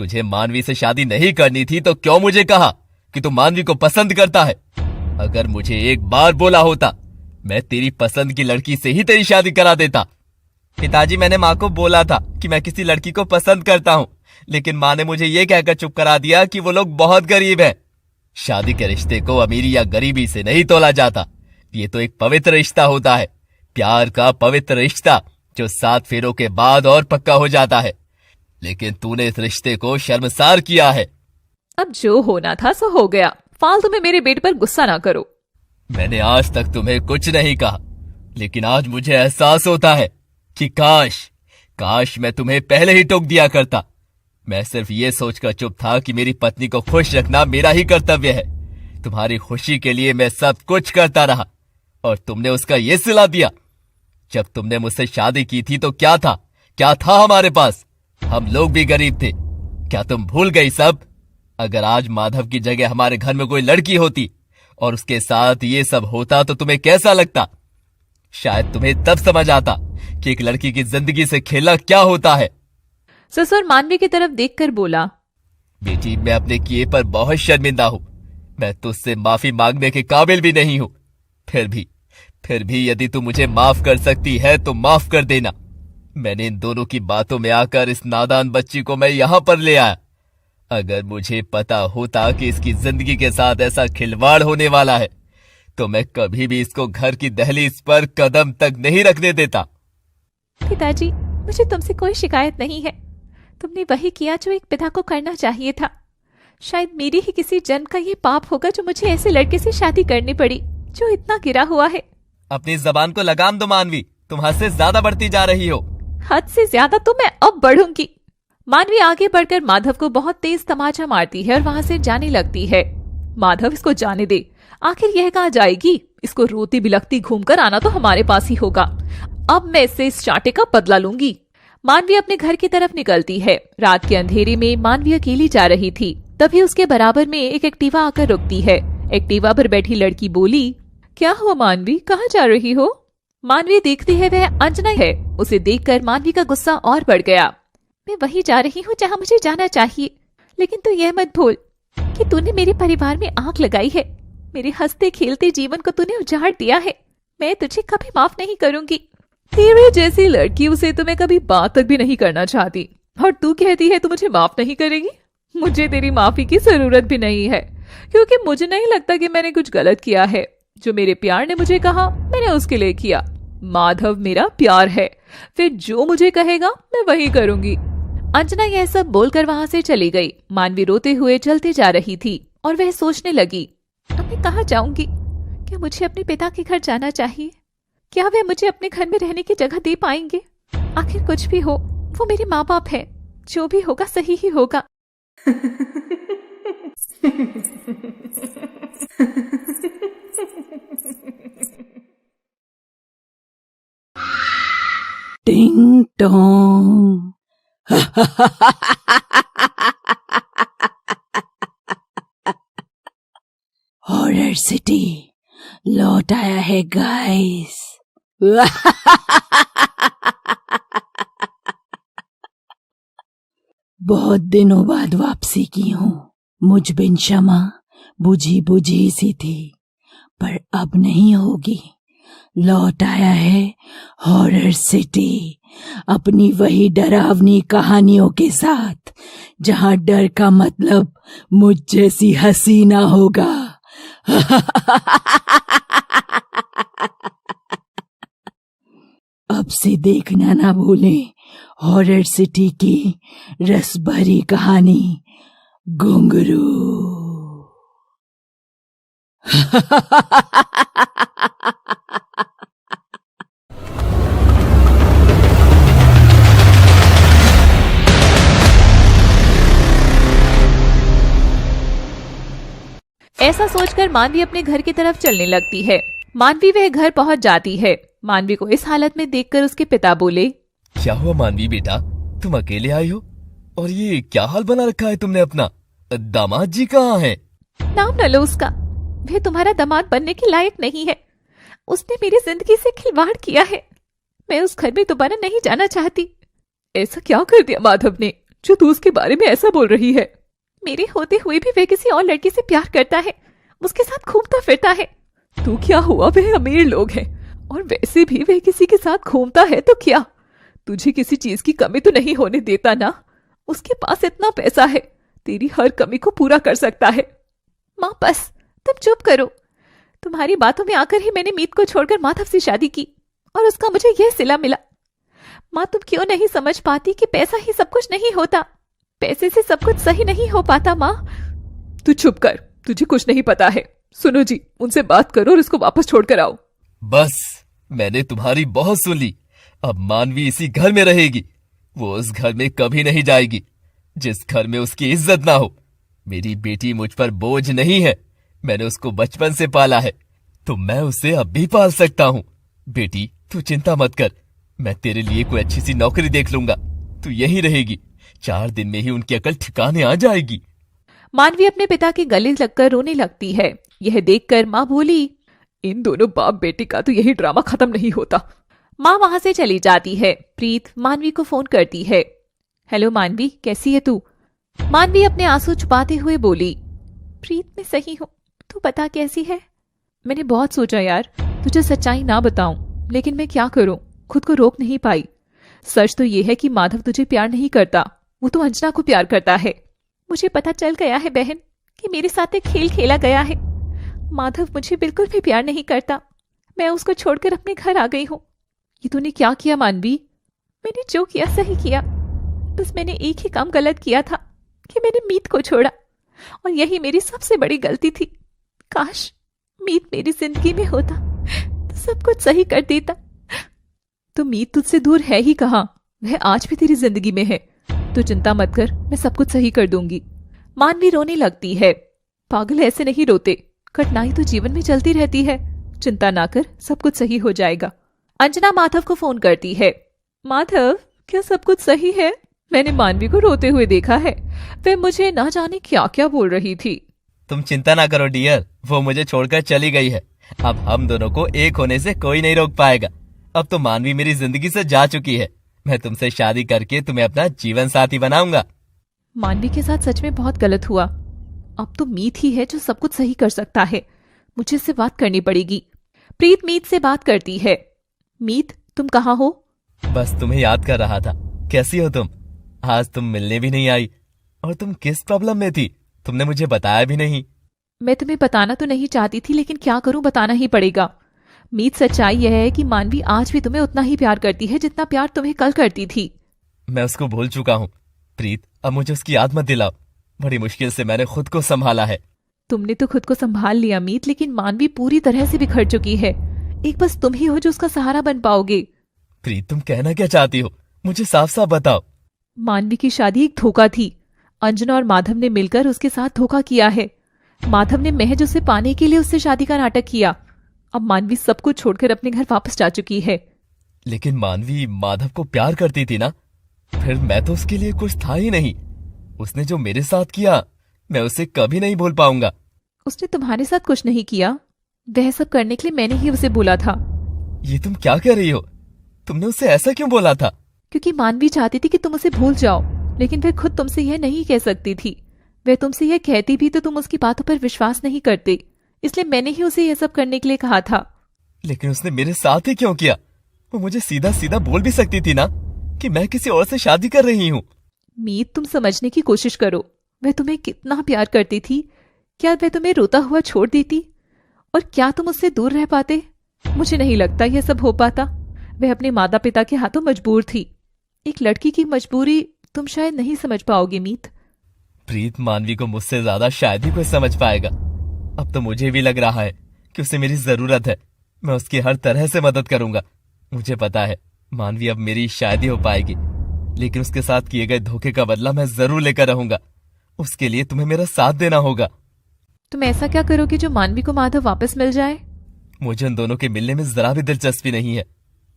तुझे मानवी से शादी नहीं करनी थी तो क्यों मुझे कहा कि तू मानवी को पसंद करता है? अगर मुझे एक बार बोला होता, मैं तेरी पसंद की लड़की से ही तेरी शादी करा देता। पिताजी, मैंने माँ को बोला था कि मैं किसी लड़की को पसंद करता हूँ, लेकिन माँ ने मुझे ये कहकर चुप करा दिया कि वो लोग बहुत गरीब हैं। शादी के रिश्ते को अमीरी या गरीबी से नहीं तोला जाता। ये तो एक पवित्र रिश्ता होता है, प्यार का पवित्र रिश्ता, जो 7 फेरों के बाद और पक्का हो जाता है। लेकिन तूने इस रिश्ते को शर्मसार किया है। अब जो होना था सो हो गया, फालतू में मेरे बेटे पर गुस्सा ना करो। मैंने आज तक तुम्हें कुछ नहीं कहा, लेकिन आज मुझे एहसास होता है कि काश मैं तुम्हें पहले ही टोक दिया करता। मैं सिर्फ ये सोचकर चुप था कि मेरी पत्नी को खुश रखना मेरा ही कर्तव्य है। तुम्हारी खुशी के लिए मैं सब कुछ करता रहा और तुमने उसका ये सिला दिया। जब तुमने मुझसे शादी की थी तो क्या था हमारे पास? हम लोग भी गरीब थे। क्या तुम भूल गई सब? अगर आज माधव की जगह हमारे घर में कोई लड़की होती और उसके साथ ये सब होता तो तुम्हें कैसा लगता? शायद तुम्हें तब समझ आता कि एक लड़की की जिंदगी से खेलना क्या होता है। ससुर मानवी की तरफ देखकर बोला, बेटी, मैं अपने किए पर बहुत शर्मिंदा हूँ। मैं तुझसे माफी मांगने के काबिल भी नहीं हूँ। फिर भी यदि तू मुझे माफ कर सकती है तो माफ कर देना। मैंने इन दोनों की बातों में आकर इस नादान बच्ची को मैं यहाँ पर ले आया। अगर मुझे पता होता कि इसकी जिंदगी के साथ ऐसा खिलवाड़ होने वाला है तो मैं कभी भी इसको घर की दहलीज पर कदम तक नहीं रखने देता। पिताजी, मुझे तुमसे कोई शिकायत नहीं है। तुमने वही किया जो एक पिता को करना चाहिए था। शायद मेरी ही किसी जन्म का ये पाप होगा जो मुझे ऐसे लड़के से शादी करनी पड़ी जो इतना गिरा हुआ है। अपनी जबान को लगाम दो मानवी, तुम हद से ज्यादा बढ़ती जा रही हो। हद से ज्यादा तो मैं अब बढ़ूंगी। मानवी आगे बढ़कर माधव को बहुत तेज तमाचा मारती है और वहां से जाने लगती है। माधव, इसको जाने दे, आखिर यह कहाँ जाएगी? इसको रोती बिलखती घूमकर आना तो हमारे पास ही होगा। अब मैं इससे इस चाटे का बदला लूंगी। मानवी अपने घर की तरफ निकलती है। रात के अंधेरे में मानवी अकेली जा रही थी। तभी उसके बराबर में एक एक्टिवा आकर रुकती है। एक्टिवा पर बैठी लड़की बोली, क्या हुआ मानवी, कहाँ जा रही हो? मानवी देखती है वह अंजना है। उसे देखकर मानवी का गुस्सा और बढ़ गया। मैं वही जा रही हूँ जहाँ मुझे जाना चाहिए, लेकिन तू यह मत भूल कि तूने मेरे परिवार में आग लगाई है। मेरे हंसते खेलते जीवन को तूने उजाड़ दिया है। मैं तुझे कभी माफ नहीं करूंगी। तेरे जैसी लड़की उसे तो मैं कभी बात तक भी नहीं करना चाहती, और तू कहती है तू मुझे माफ नहीं करेगी। मुझे तेरी माफी की जरूरत भी नहीं है, क्योंकि मुझे नहीं लगता कि मैंने कुछ गलत किया है। जो मेरे प्यार ने मुझे कहा मैंने उसके लिए किया। माधव मेरा प्यार है, फिर जो मुझे कहेगा मैं वही करूंगी। अंजना यह सब बोलकर वहां से चली गई। मानवी रोते हुए चलते जा रही थी और वह सोचने लगी, अब मैं कहाँ जाऊंगी? क्या मुझे अपने पिता के घर जाना चाहिए? क्या वे मुझे अपने घर में रहने की जगह दे पाएंगे? आखिर कुछ भी हो, वो मेरे माँ बाप है। जो भी होगा सही ही होगा। टिंग टोंग। हॉरर सिटी लौट आया है गाइस। बहुत दिनों बाद वापसी की हूँ। मुझ बिन क्षमा बुझी बुझी सी थी, पर अब नहीं होगी। लौट आया है हॉरर सिटी अपनी वही डरावनी कहानियों के साथ, जहां डर का मतलब मुझ जैसी हसीना होगा। अब से देखना ना भूलें हॉरर सिटी की रस भरी कहानी घुंघरू। ऐसा सोचकर मानवी अपने घर की तरफ चलने लगती है। मानवी वह घर पहुंच जाती है। मानवी को इस हालत में देखकर उसके पिता बोले, क्या हुआ मानवी बेटा, तुम अकेले आई हो और ये क्या हाल बना रखा है तुमने अपना? दामाद जी कहाँ हैं? नाम न लो उसका, वह तुम्हारा दामाद बनने के लायक नहीं है। उसने मेरी जिंदगी से खिलवाड़ किया है। मैं उस घर में दोबारा नहीं जाना चाहती। ऐसा क्या कर दिया माधव ने जो तू उसके बारे में ऐसा बोल रही है? मेरे होते हुए भी वह किसी और लड़की से प्यार करता है, उसके साथ घूमता फिरता है। तू क्या हुआ, वह अमीर लोग हैं, और वैसे भी वह किसी के साथ घूमता है तो क्या, तुझे किसी चीज की कमी तो नहीं होने देता ना? उसके पास इतना पैसा है, तेरी हर कमी को पूरा कर सकता है। माँ बस, तुम चुप करो। तुम्हारी बातों में आकर ही मैंने मीत को छोड़कर माधव से शादी की, और उसका मुझे यह सिला मिला। माँ, तुम क्यों नहीं समझ पाती कि पैसा ही सब कुछ नहीं होता, पैसे से सब कुछ सही नहीं हो पाता। माँ तू चुप कर, तुझे कुछ नहीं पता है। सुनो जी, उनसे बात करो और इसको वापस छोड़कर आओ। बस, मैंने तुम्हारी बहुत सुन ली। अब मानवी इसी घर में रहेगी। वो उस घर में कभी नहीं जाएगी जिस घर में उसकी इज्जत ना हो। मेरी बेटी मुझ पर बोझ नहीं है, मैंने उसको बचपन से पाला है, तो मैं उसे अब भी पाल सकता हूँ। बेटी, तू चिंता मत कर, मैं तेरे लिए कोई अच्छी सी नौकरी देख लूंगा। तू यहीं रहेगी, 4 दिन में ही उनकी अकल ठिकाने आ जाएगी। मानवी अपने पिता के गले लगकर रोने लगती है। यह देखकर माँ बोली, इन दोनों बाप बेटी का तो यही ड्रामा खत्म नहीं होता। माँ वहां से चली जाती है। प्रीत मानवी को फोन करती है। हेलो मानवी, कैसी है तू? मानवी अपने आंसू छुपाते हुए बोली, प्रीत मैं सही हूँ, तू बता कैसी है? मैंने बहुत सोचा यार, तुझे सच्चाई ना बताऊं, लेकिन मैं क्या करूं, खुद को रोक नहीं पाई। सच तो ये है कि माधव तुझे प्यार नहीं करता, वो तो अंजना को प्यार करता है। मुझे पता चल गया है बहन कि मेरे साथ एक खेल खेला गया है। माधव मुझे बिल्कुल भी प्यार नहीं करता, मैं उसको छोड़कर अपने घर आ गई हूँ। ये तूने क्या किया मानवी? मैंने जो किया सही किया, बस मैंने एक ही काम गलत किया था कि मैंने मीत को छोड़ा, और यही मेरी सबसे बड़ी गलती थी। काश मीत मेरी जिंदगी में होता तो सब कुछ सही कर देता। तो मीत तुझसे दूर है ही कहाँ, वह आज भी तेरी जिंदगी में है। तू चिंता मत कर, मैं सब कुछ सही कर दूंगी। मानवी रोने लगती है। पागल ऐसे नहीं रोते, कठिनाई तो जीवन में चलती रहती है। चिंता ना कर, सब कुछ सही हो जाएगा। अंजना माधव को फोन करती है। माधव, क्या सब कुछ सही है? मैंने मानवी को रोते हुए देखा है, वह मुझे ना जाने क्या क्या बोल रही थी। तुम चिंता ना करो डियर, वो मुझे छोड़कर चली गई है। अब हम दोनों को एक होने से कोई नहीं रोक पाएगा। अब तो मानवी मेरी जिंदगी से जा चुकी है। मैं तुमसे शादी करके तुम्हें अपना जीवन साथी बनाऊंगा। मानवी के साथ सच में बहुत गलत हुआ। अब तो मीत ही है जो सब कुछ सही कर सकता है। मुझे इससे बात करनी पड़ेगी। प्रीत मीत से बात करती है। मीत, तुम कहाँ हो? बस तुम्हें याद कर रहा था। कैसी हो तुम? आज तुम मिलने भी नहीं आई, और तुम किस प्रॉब्लम में थी तुमने मुझे बताया भी नहीं। मैं तुम्हें बताना तो नहीं चाहती थी, लेकिन क्या करूं, बताना ही पड़ेगा। मीत, सच्चाई यह है कि मानवी आज भी तुम्हें उतना ही प्यार करती है जितना प्यार तुम्हें कल करती थी। मैं उसको भूल चुका हूँ प्रीत, अब मुझे उसकी याद मत दिलाओ। बड़ी मुश्किल से मैंने खुद को संभाला है। तुमने तो खुद को संभाल लिया मीत, लेकिन मानवी पूरी तरह से बिखर चुकी है। एक बस तुम ही हो जो उसका सहारा बन पाओगे। प्रीत, तुम कहना क्या चाहती हो, मुझे साफ साफ बताओ। मानवी की शादी एक धोखा थी। अंजना और माधव ने मिलकर उसके साथ धोखा किया है। माधव ने महज उसे पाने के लिए उससे शादी का नाटक किया। अब मानवी सब कुछ छोड़कर अपने घर वापस जा चुकी है। लेकिन मानवी माधव को प्यार करती थी ना, फिर मैं तो उसके लिए कुछ था ही नहीं। उसने जो मेरे साथ किया मैं उसे कभी नहीं भूल पाऊंगा। उसने तुम्हारे साथ कुछ नहीं किया, वह सब करने के लिए मैंने ही उसे बोला था। ये तुम क्या कह रही हो? तुमने उसे ऐसा क्यों बोला था? क्योंकि मानवी चाहती थी कि तुम उसे भूल जाओ, लेकिन वह खुद तुमसे यह नहीं कह सकती थी। वह तुमसे यह कहती भी तो तुम उसकी बातों पर विश्वास नहीं करते, इसलिए मैंने ही उसे यह सब करने के लिए कहा था। लेकिन उसने मेरे साथ ही क्यों किया? वो मुझे सीधा सीधा बोल भी सकती थी ना कि मैं किसी और से शादी कर रही हूँ। मीत, तुम समझने की कोशिश करो। वह तुम्हें कितना प्यार करती थी। क्या वह तुम्हें रोता हुआ छोड़ देती? और क्या तुम उससे दूर रह पाते? मुझे नहीं लगता यह सब हो पाता। वह अपने माता पिता के हाथों मजबूर थी। एक लड़की की मजबूरी तुम शायद नहीं समझ पाओगे मीत। प्रीत, मानवी को मुझसे ज्यादा शायद ही कोई समझ पाएगा। अब तो मुझे भी लग रहा है कि उसे मेरी जरूरत है। मैं उसकी हर तरह से मदद करूंगा। मुझे पता है मानवी अब मेरी शादी हो पाएगी, लेकिन उसके साथ किए गए धोखे का बदला मैं जरूर लेकर रहूंगा। उसके लिए तुम्हें मेरा साथ देना होगा। तुम ऐसा क्या करोगे जो मानवी को माधव वापस मिल जाए? मुझे उन दोनों के मिलने में जरा भी दिलचस्पी नहीं है।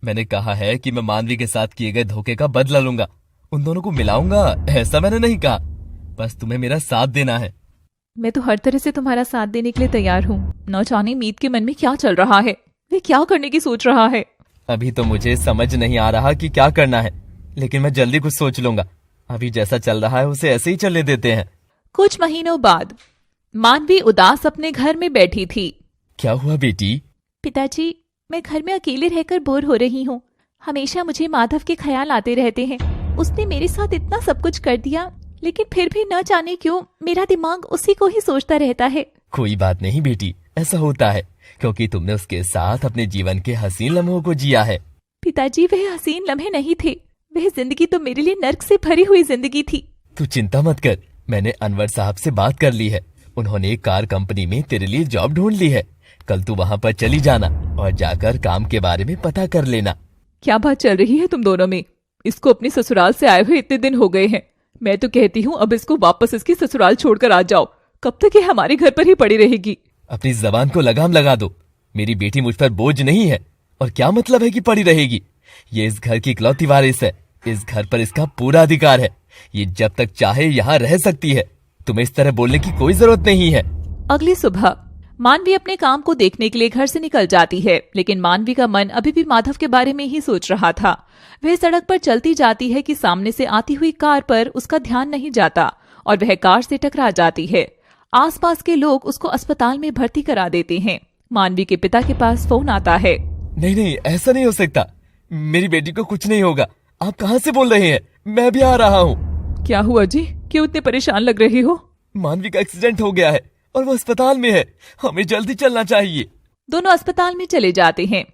मैंने कहा है कि मैं मानवी के साथ किए गए धोखे का बदला लूंगा, उन दोनों को मिलाऊंगा, ऐसा मैंने नहीं कहा। बस तुम्हें मेरा साथ देना है। मैं तो हर तरह से तुम्हारा साथ देने के लिए तैयार हूँ। न जाने मीत के मन में क्या चल रहा है, वे क्या करने की सोच रहा है। अभी तो मुझे समझ नहीं आ रहा कि क्या करना है, लेकिन मैं जल्दी कुछ सोच लूंगा। अभी जैसा चल रहा है उसे ऐसे ही चलने देते हैं। कुछ महीनों बाद मानवी उदास अपने घर में बैठी थी। क्या हुआ बेटी? पिताजी, मैं घर में अकेले रहकर बोर हो रही हूँ। हमेशा मुझे माधव के ख्याल आते रहते हैं। उसने मेरे साथ इतना सब कुछ कर दिया, लेकिन फिर भी न जाने क्यों मेरा दिमाग उसी को ही सोचता रहता है। कोई बात नहीं बेटी, ऐसा होता है क्योंकि तुमने उसके साथ अपने जीवन के हसीन लम्हों को जिया है। पिताजी, वह हसीन लम्हे नहीं थे, वह जिंदगी तो मेरे लिए नर्क से भरी हुई जिंदगी थी। तू चिंता मत कर, मैंने अनवर साहब से बात कर ली है। उन्होंने एक कार कंपनी में तेरे लिए जॉब ढूंढ ली है। कल तू वहाँ पर चली जाना और जाकर काम के बारे में पता कर लेना। क्या बात चल रही है तुम दोनों में? इसको अपने ससुराल से आए हुए इतने दिन हो गए हैं। मैं तो कहती हूँ अब इसको वापस इसकी ससुराल छोड़कर आ जाओ। कब तक ये हमारे घर पर ही पड़ी रहेगी? अपनी जबान को लगाम लगा दो। मेरी बेटी मुझ पर बोझ नहीं है। और क्या मतलब है कि पड़ी रहेगी? ये इस घर की इकलौती वारिस है। इस घर पर इसका पूरा अधिकार है। ये जब तक चाहे यहाँ रह सकती है। तुम्हें इस तरह बोलने की कोई जरूरत नहीं है। अगली सुबह मानवी अपने काम को देखने के लिए घर से निकल जाती है, लेकिन मानवी का मन अभी भी माधव के बारे में ही सोच रहा था। वह सड़क पर चलती जाती है कि सामने से आती हुई कार पर उसका ध्यान नहीं जाता और वह कार से टकरा जाती है। आसपास के लोग उसको अस्पताल में भर्ती करा देते हैं। मानवी के पिता के पास फोन आता है। नहीं नहीं, ऐसा नहीं हो सकता। मेरी बेटी को कुछ नहीं होगा। आप कहाँ से बोल रहे हैं? मैं भी आ रहा हूँ। क्या हुआ जी? क्यों इतने परेशान लग रहे हो? मानवी का एक्सीडेंट हो गया है और वो अस्पताल में है। हमें जल्दी चलना चाहिए। दोनों अस्पताल में चले जाते हैं।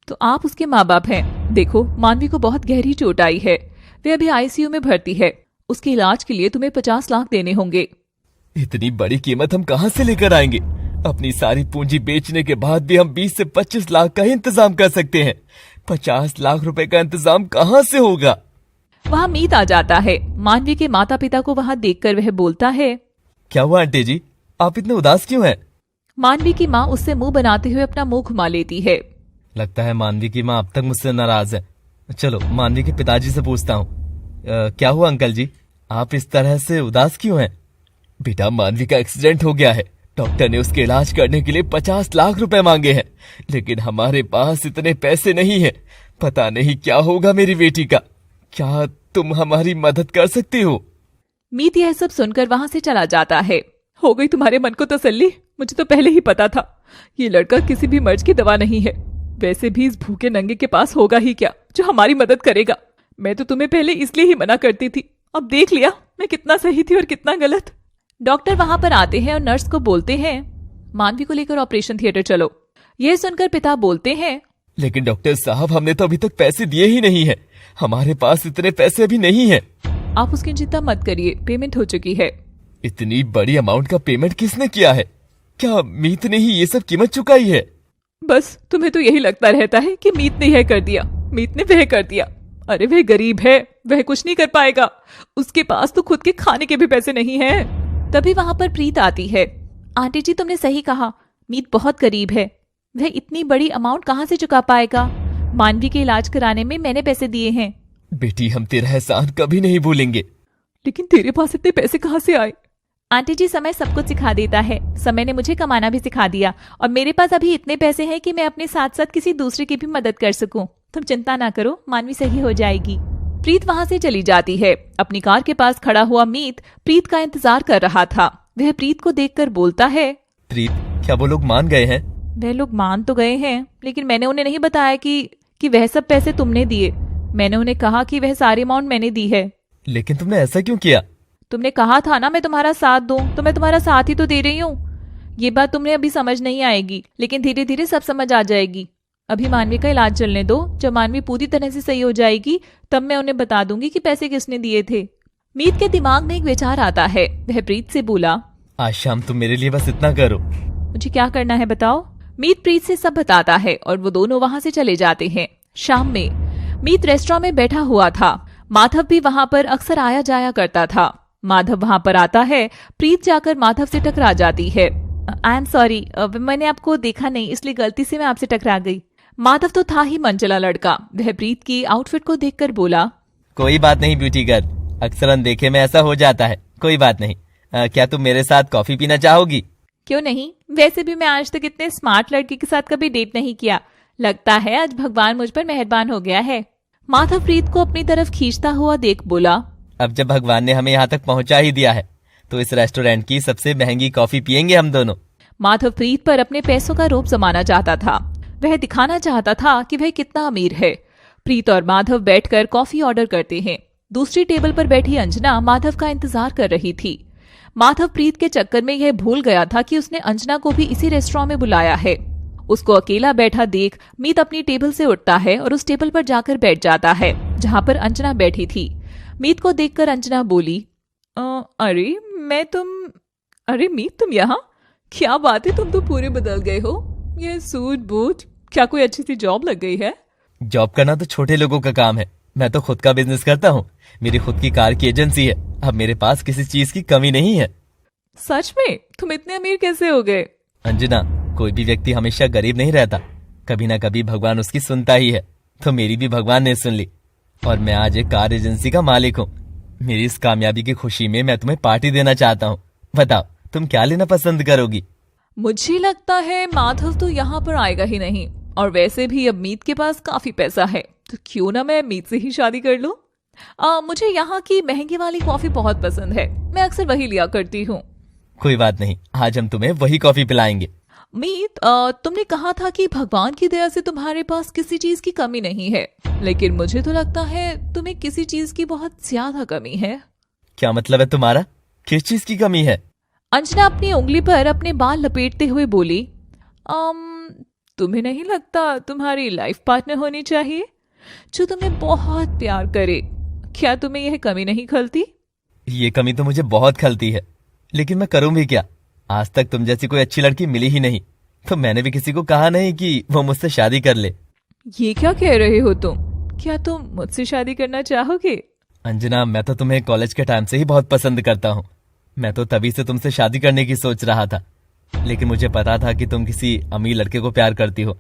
तो आप उसके माँ बाप हैं। देखो, मानवी को बहुत गहरी चोट आई है। वे अभी आईसीयू में भर्ती है। उसके इलाज के लिए तुम्हें 50 लाख देने होंगे। इतनी बड़ी कीमत हम कहाँ से लेकर आएंगे? अपनी सारी पूंजी बेचने के बाद भी हम 20 से 25 लाख का ही इंतजाम कर सकते हैं। 50 लाख रुपए का इंतजाम कहाँ से होगा? वहाँ मीत आ जाता है। मानवी के माता पिता को वहाँ देखकर वह बोलता है, क्या हुआ आंटी जी, आप इतने उदास क्यों हैं? मानवी की माँ उससे मुंह बनाते हुए अपना मुंह घुमा लेती है। लगता है मानवी की माँ अब तक मुझसे नाराज है। चलो मानवी के पिताजी से पूछता हूँ। क्या हुआ अंकल जी, आप इस तरह से उदास क्यों हैं? बेटा, मानवी का एक्सीडेंट हो गया है। डॉक्टर ने उसके इलाज करने के लिए 50 लाख रुपए मांगे हैं, लेकिन हमारे पास इतने पैसे नहीं है। पता नहीं क्या होगा मेरी बेटी का। क्या तुम हमारी मदद कर सकती हो? मीत यह सब सुनकर वहाँ से चला जाता है। हो गई तुम्हारे मन को तसल्ली? मुझे तो पहले ही पता था ये लड़का किसी भी मर्ज की दवा नहीं है। वैसे भी इस भूखे नंगे के पास होगा ही क्या जो हमारी मदद करेगा। मैं तो तुम्हें पहले इसलिए ही मना करती थी। अब देख लिया मैं कितना सही थी और कितना गलत। डॉक्टर वहाँ पर आते हैं और नर्स को बोलते हैं, मानवी को लेकर ऑपरेशन थिएटर चलो। यह सुनकर पिता बोलते हैं, लेकिन डॉक्टर साहब, हमने तो अभी तक पैसे दिए ही नहीं है। हमारे पास इतने पैसे अभी नहीं है। आप उसकी चिंता मत करिए, पेमेंट हो चुकी है। इतनी बड़ी अमाउंट का पेमेंट किसने किया है? क्या मीत ने ही ये सब कीमत चुकाई है? बस तुम्हें तो यही लगता रहता है कि मीत ने यह कर दिया, मीत ने वह कर दिया। अरे वह गरीब है, वह कुछ नहीं कर पाएगा। उसके पास तो खुद के खाने के भी पैसे नहीं हैं। तभी वहाँ पर प्रीत आती है। आंटी जी, तुमने सही कहा, मीत बहुत गरीब है। वह इतनी बड़ी अमाउंट कहाँ से चुका पाएगा? मानवी के इलाज कराने में मैंने पैसे दिए हैं। बेटी, हम तेरा एहसान कभी नहीं भूलेंगे। लेकिन तेरे पास इतने पैसे कहाँ से आए? आंटी जी, समय सब कुछ सिखा देता है। समय ने मुझे कमाना भी सिखा दिया और मेरे पास अभी इतने पैसे हैं कि मैं अपने साथ साथ किसी दूसरे की भी मदद कर सकूं। तुम चिंता ना करो, मानवी सही हो जाएगी। प्रीत वहां से चली जाती है। अपनी कार के पास खड़ा हुआ मीत प्रीत का इंतजार कर रहा था। वह प्रीत को देखकर बोलता है, प्रीत, क्या वो लोग मान गए हैं? वह लोग मान तो गए हैं, लेकिन मैंने उन्हें नहीं बताया कि वह सब पैसे तुमने दिए। मैंने उन्हें कहा कि वह सारी अमाउंट मैंने दी है। लेकिन तुमने ऐसा क्यों किया? तुमने कहा था ना मैं तुम्हारा साथ दूं, तो मैं तुम्हारा साथ ही तो दे रही हूँ। ये बात तुम्हें अभी समझ नहीं आएगी, लेकिन धीरे धीरे सब समझ आ जाएगी। अभी मानवी का इलाज चलने दो। जब मानवी पूरी तरह से सही हो जाएगी तब मैं उन्हें बता दूंगी कि पैसे किसने दिए थे। मीत के दिमाग में एक विचार आता है। वह प्रीत से बोला, आज शाम तुम मेरे लिए बस इतना करो। मुझे क्या करना है बताओ? मीत प्रीत से सब बताता है और वो दोनों वहां से चले जाते हैं। शाम में मीत रेस्टोरेंट में बैठा हुआ था। माधव भी वहां पर अक्सर आया जाया करता था। माधव वहां पर आता है। प्रीत जाकर माधव से टकरा जाती है। आई एम सॉरी, मैंने आपको देखा नहीं, इसलिए गलती से मैं आपसे टकरा गई। माधव तो था ही मनचला लड़का। वह प्रीत की आउटफिट को देखकर बोला, कोई बात नहीं ब्यूटी गर्ल, अक्सर अनदेखे में ऐसा हो जाता है। कोई बात नहीं। क्या तुम मेरे साथ कॉफी पीना चाहोगी? क्यों नहीं, वैसे भी मैं आज तक इतने स्मार्ट लड़के के साथ कभी डेट नहीं किया। लगता है आज भगवान मुझ पर मेहरबान हो गया है। माधव प्रीत को अपनी तरफ खींचता हुआ देख बोला, अब जब भगवान ने हमें यहाँ तक पहुंचा ही दिया है तो इस रेस्टोरेंट की सबसे महंगी कॉफी पियेंगे हम दोनों। माधव प्रीत पर अपने पैसों का रोब जमाना चाहता था। वह दिखाना चाहता था कि वह कितना अमीर है। प्रीत और माधव बैठकर कॉफी ऑर्डर करते हैं। दूसरी टेबल पर बैठी अंजना माधव का इंतजार कर रही थी। माधव प्रीत के चक्कर में यह भूल गया था कि उसने अंजना को भी इसी रेस्टोरेंट में बुलाया है। उसको अकेला बैठा देख मीत अपनी टेबल से उठता है और उस टेबल पर जाकर बैठ जाता है जहां पर अंजना बैठी थी। मीत को देखकर अंजना बोली, अरे मीत तुम यहाँ? क्या बात है, तुम तो पूरे बदल गए हो। ये सूट बूट, क्या कोई अच्छी सी जॉब लग गई है? जॉब करना तो छोटे लोगों का काम है। मैं तो खुद का बिजनेस करता हूँ। मेरी खुद की कार की एजेंसी है। अब मेरे पास किसी चीज की कमी नहीं है। सच में? तुम इतने अमीर कैसे हो गए? अंजना, कोई भी व्यक्ति हमेशा गरीब नहीं रहता। कभी ना कभी भगवान उसकी सुनता ही है। तो मेरी भी भगवान ने सुन ली और मैं आज एक कार एजेंसी का मालिक हूँ। मेरी इस कामयाबी की खुशी में मैं तुम्हें पार्टी देना चाहता हूँ। बताओ तुम क्या लेना पसंद करोगी? मुझे लगता है माधव तो यहाँ पर आएगा ही नहीं, और वैसे भी अब मीत के पास काफी पैसा है, तो क्यों ना मैं मीत से ही शादी कर लूं। मुझे यहाँ की महंगी वाली कॉफी बहुत पसंद है। मैं अक्सर वही लिया करती हूँ। कोई बात नहीं, आज हम तुम्हें वही कॉफी पिलाएंगे। मीत, तुमने कहा था कि भगवान की दया से तुम्हारे पास किसी चीज की कमी नहीं है, लेकिन मुझे तो लगता है तुम्हें किसी चीज की बहुत ज्यादा कमी है। क्या मतलब है तुम्हारा? किस चीज की कमी है? अंजना अपनी उंगली पर अपने बाल लपेटते हुए बोली, तुम्हें नहीं लगता तुम्हारी लाइफ पार्टनर होनी चाहिए जो तुम्हें बहुत प्यार करे? क्या तुम्हें यह कमी नहीं खलती? ये कमी तो मुझे बहुत खलती है, लेकिन मैं करूं भी क्या? आज तक तुम जैसी कोई अच्छी लड़की मिली ही नहीं, तो मैंने भी किसी को कहा नहीं कि वो मुझसे शादी कर ले। ये क्या कह रहे हो तुम? क्या तुम मुझसे शादी करना चाहोगे? अंजना, मैं तो तुम्हें कॉलेज के टाइम से ही बहुत पसंद करता हूँ। मैं तो तभी से तुमसे शादी करने की सोच रहा था, लेकिन मुझे पता था कि तुम किसी अमीर लड़के को प्यार करती हो,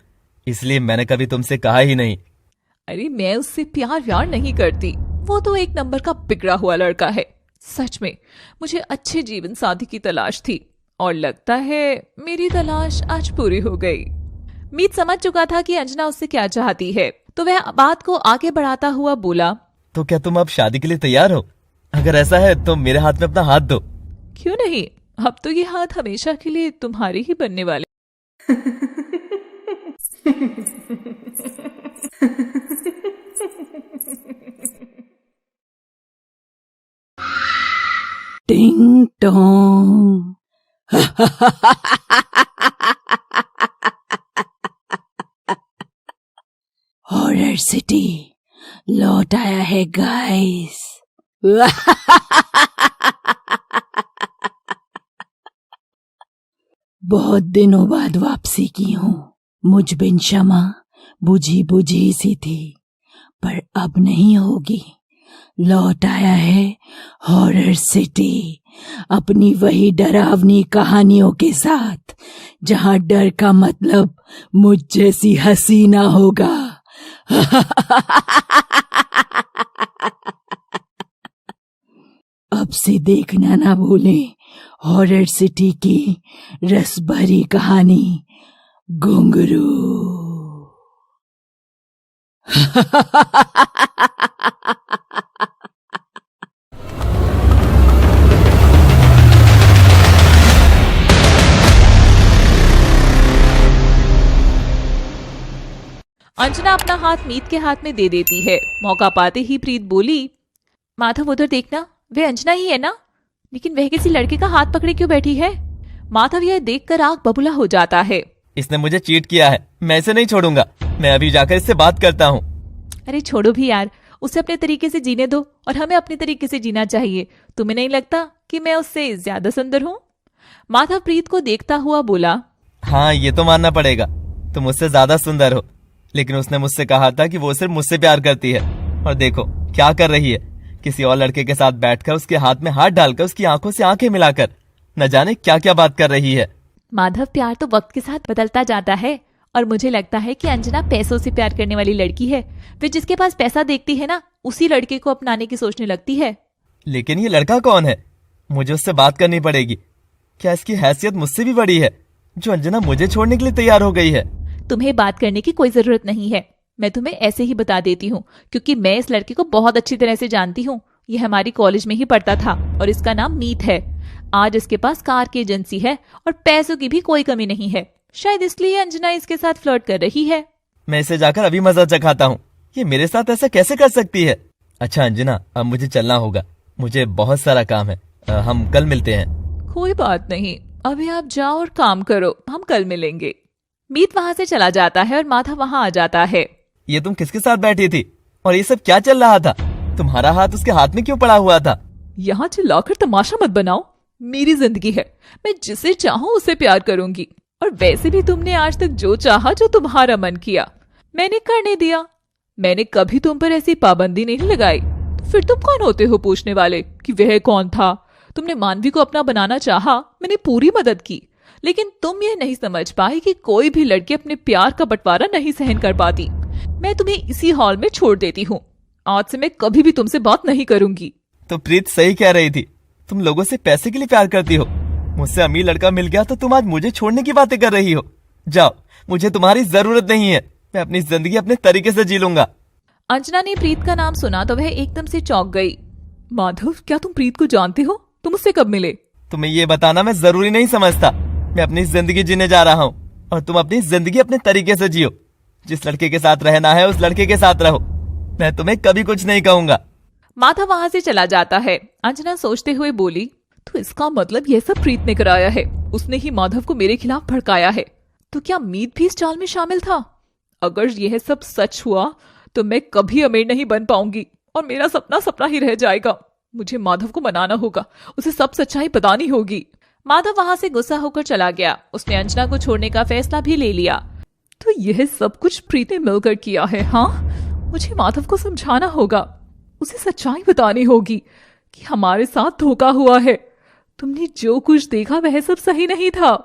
इसलिए मैंने कभी तुमसे कहा ही नहीं। अरे मैं उससे प्यार व्यार नहीं करती। वो तो एक नंबर का बिगड़ा हुआ लड़का है। सच में मुझे अच्छे जीवन साथी की तलाश थी, और लगता है मेरी तलाश आज पूरी हो गई। मीत समझ चुका था कि अंजना उससे क्या चाहती है, तो वह बात को आगे बढ़ाता हुआ बोला, तो क्या तुम अब शादी के लिए तैयार हो? अगर ऐसा है तो मेरे हाथ में अपना हाथ दो। क्यों नहीं? अब तो ये हाथ हमेशा के लिए तुम्हारे ही बनने वाले। टिंग टोंग। हॉरर सिटी लौट आया है गाइस। बहुत दिनों बाद वापसी की हूँ। मुझ बिन शमा बुझी बुझी सी थी, पर अब नहीं होगी। लौट आया है हॉरर सिटी अपनी वही डरावनी कहानियों के साथ, जहां डर का मतलब मुझ जैसी हसीना होगा। अब से देखना ना भूलें हॉरर सिटी की रस भरी कहानी घुंघरू। अंजना अपना हाथ मीत के हाथ में दे देती है। मौका पाते ही प्रीत बोली, माधव उधर देखना, वह अंजना ही है ना? लेकिन वह किसी लड़के का हाथ पकड़े क्यों बैठी है? माधव यह देखकर आग बबूला हो जाता है। इसने मुझे चीट किया है, मैं इसे नहीं छोड़ूंगा। मैं अभी जाकर इससे बात करता हूँ। अरे छोड़ो भी यार, उसे अपने तरीके से जीने दो और हमें अपने तरीके से जीना चाहिए। तुम्हें नहीं लगता कि मैं उससे ज्यादा सुंदर हूँ? माधव प्रीत को देखता हुआ बोला, हाँ ये तो मानना पड़ेगा, तुम मुझसे ज्यादा सुंदर हो, लेकिन उसने मुझसे कहा था कि वो सिर्फ मुझसे प्यार करती है, और देखो क्या कर रही है। किसी और लड़के के साथ बैठकर उसके हाथ में हाथ डालकर उसकी आंखों से आंखें मिलाकर न जाने क्या क्या बात कर रही है। माधव, प्यार तो वक्त के साथ बदलता जाता है, और मुझे लगता है कि अंजना पैसों से प्यार करने वाली लड़की है। फिर जिसके पास पैसा देखती है ना, उसी लड़के को अपनाने की सोचने लगती है। लेकिन ये लड़का कौन है? मुझे उससे बात करनी पड़ेगी। क्या इसकी हैसियत मुझसे भी बड़ी है जो अंजना मुझे छोड़ने के लिए तैयार हो गई है? तुम्हें बात करने की कोई जरूरत नहीं है। मैं तुम्हें ऐसे ही बता देती हूँ, क्योंकि मैं इस लड़के को बहुत अच्छी तरह से जानती हूँ। ये हमारी कॉलेज में ही पढ़ता था और इसका नाम मीत है। आज इसके पास कार की एजेंसी है और पैसों की भी कोई कमी नहीं है। शायद इसलिए अंजना इसके साथ फ्लर्ट कर रही है। मैं इसे जाकर अभी मजा चखाता हूँ। ये मेरे साथ ऐसा कैसे कर सकती है? अच्छा अंजना, अब मुझे चलना होगा, मुझे बहुत सारा काम है। हम कल मिलते हैं। कोई बात नहीं, अभी आप जाओ और काम करो, हम कल मिलेंगे। मीत वहाँ से चला जाता है और माधव वहाँ आ जाता है। ये तुम किसके साथ बैठी थी और ये सब क्या चल रहा था? तुम्हारा हाथ उसके हाथ में क्यों पड़ा हुआ था? यहाँ चिल्लाकर तमाशा मत बनाओ, मेरी जिंदगी है, मैं जिसे चाहूँ उसे प्यार करूंगी। और वैसे भी तुमने आज तक जो चाहा, जो तुम्हारा मन किया, मैंने करने दिया। मैंने कभी तुम पर ऐसी पाबंदी नहीं लगाई। तो फिर तुम कौन होते हो पूछने वाले कि वह कौन था? तुमने मानवी को अपना बनाना चाहा, मैंने पूरी मदद की, लेकिन तुम यह नहीं समझ पाई कि कोई भी लड़की अपने प्यार का बंटवारा नहीं सहन कर पाती। मैं तुम्हें इसी हॉल में छोड़ देती हूँ। आज से मैं कभी भी तुमसे बात नहीं करूंगी। तो प्रीत सही कह रही थी, तुम लोगों से पैसे के लिए प्यार करती हो। मुझसे अमीर लड़का मिल गया तो तुम आज मुझे छोड़ने की बातें कर रही हो। जाओ, मुझे तुम्हारी जरूरत नहीं है, मैं अपनी जिंदगी अपने तरीके से जी लूंगा। अंजना ने प्रीत का नाम सुना तो वह एकदम से चौंक गई। माधव, क्या तुम प्रीत को जानते हो? तुम उससे कब मिले? तुम्हें ये बताना मैं जरूरी नहीं समझता। मैं अपनी जिंदगी जीने जा रहा हूँ और तुम अपनी जिंदगी अपने तरीके से जियो। जिस लड़के के साथ रहना है उस लड़के के साथ रहो। मैं तुम्हें कभी कुछ नहीं कहूंगा। माधव वहां से चला जाता है। अंजना सोचते हुए बोली, तो इसका मतलब यह सब प्रीत ने कराया है। उसने ही माधव को मेरे खिलाफ भड़काया है। तो क्या मीत भी इस चाल में शामिल था? अगर यह सब सच हुआ तो मैं कभी अमीर नहीं बन पाऊंगी और मेरा सपना सपना ही रह जाएगा। मुझे माधव को मनाना होगा, उसे सब सच्चाई बतानी होगी। माधव वहां से गुस्सा होकर चला गया। उसने अंजना को छोड़ने का फैसला भी ले लिया। तो यह सब कुछ प्रीत ने मिलकर किया है। हाँ, मुझे माधव को समझाना होगा, उसे सच्चाई बतानी होगी कि हमारे साथ धोखा हुआ है। तुमने जो कुछ देखा वह सब सही नहीं था।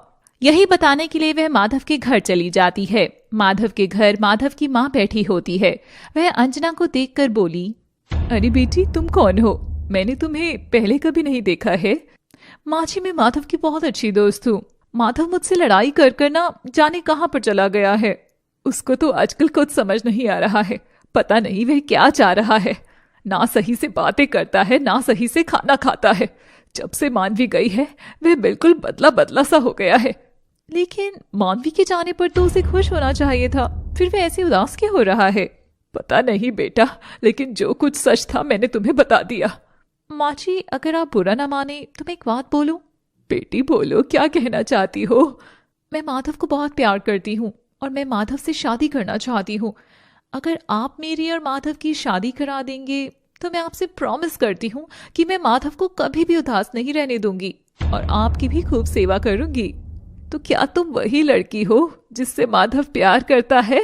यही बताने के लिए वह माधव के घर चली जाती है। माधव के घर माधव की माँ बैठी होती है। वह अंजना को देखकर बोली, अरे बेटी, तुम कौन हो? मैंने तुम्हें पहले कभी नहीं देखा है। माँ जी, मैं माधव की बहुत अच्छी दोस्त हूँ। माधव मुझसे लड़ाई कर कर ना जाने कहाँ पर चला गया है। उसको तो आजकल कुछ समझ नहीं आ रहा है। पता नहीं वह क्या चाह रहा है। ना सही से बातें करता है, ना सही से खाना खाता है। जब से मानवी गई है वह बिल्कुल बदला बदला सा हो गया है। लेकिन मानवी के जाने पर तो उसे खुश होना चाहिए था, फिर वह ऐसे उदास क्यों हो रहा है? पता नहीं बेटा, लेकिन जो कुछ सच था मैंने तुम्हें बता दिया। माँ जी, अगर आप बुरा ना माने तो मैं एक बात बोलूं? बेटी बोलो, क्या कहना चाहती हो? मैं माधव को बहुत प्यार करती हूँ और मैं माधव से शादी करना चाहती हूँ। अगर आप मेरी और माधव की शादी करा देंगे तो मैं आपसे प्रॉमिस करती हूँ कि मैं माधव को कभी भी उदास नहीं रहने दूंगी और आपकी भी खूब सेवा करूंगी। तो क्या तुम वही लड़की हो जिससे माधव प्यार करता है,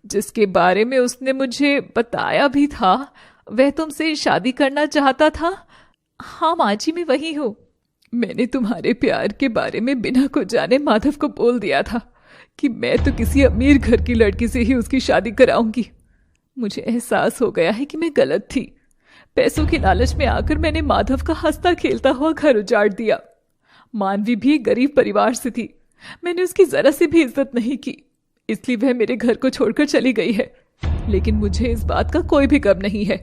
जिसके बारे में उसने मुझे बताया भी था? वह तुमसे शादी करना चाहता था? हाँ माँ जी, मैं वही हूँ। मैंने तुम्हारे प्यार के बारे में बिना कुछ जाने माधव को बोल दिया था कि मैं तो किसी अमीर घर की लड़की से ही उसकी शादी कराऊंगी। मुझे एहसास हो गया है कि मैं गलत थी। पैसों के लालच में आकर मैंने माधव का हंसता खेलता हुआ घर उजाड़ दिया। मानवी भी गरीब परिवार से थी। मैंने उसकी जरा सी भी इज्जत नहीं की, इसलिए वह मेरे घर को छोड़कर चली गई है। लेकिन मुझे इस बात का कोई भी गम नहीं है।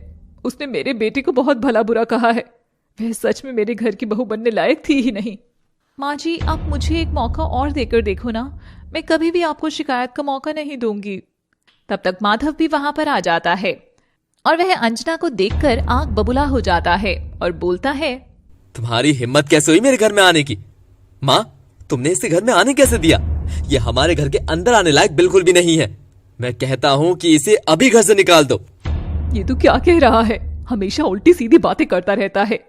उसने मेरे बेटे को बहुत भला बुरा कहा है। वह सच में मेरे घर की बहू बनने लायक थी ही नहीं। माँ जी, आप मुझे एक मौका और देकर देखो ना। मैं कभी भी आपको शिकायत का मौका नहीं दूंगी। तब तक माधव भी वहां पर आ जाता है और वह अंजना को देखकर आंख बबूला हो जाता है और बोलता है, तुम्हारी हिम्मत कैसे हुई मेरे घर में आने की? माँ, तुमने इसे घर में आने कैसे दिया? ये हमारे घर के अंदर आने लायक बिल्कुल भी नहीं है। मैं कहता हूँ कि इसे अभी घर से निकाल दो। ये तो क्या कह रहा है? हमेशा उल्टी सीधी बातें करता रहता है।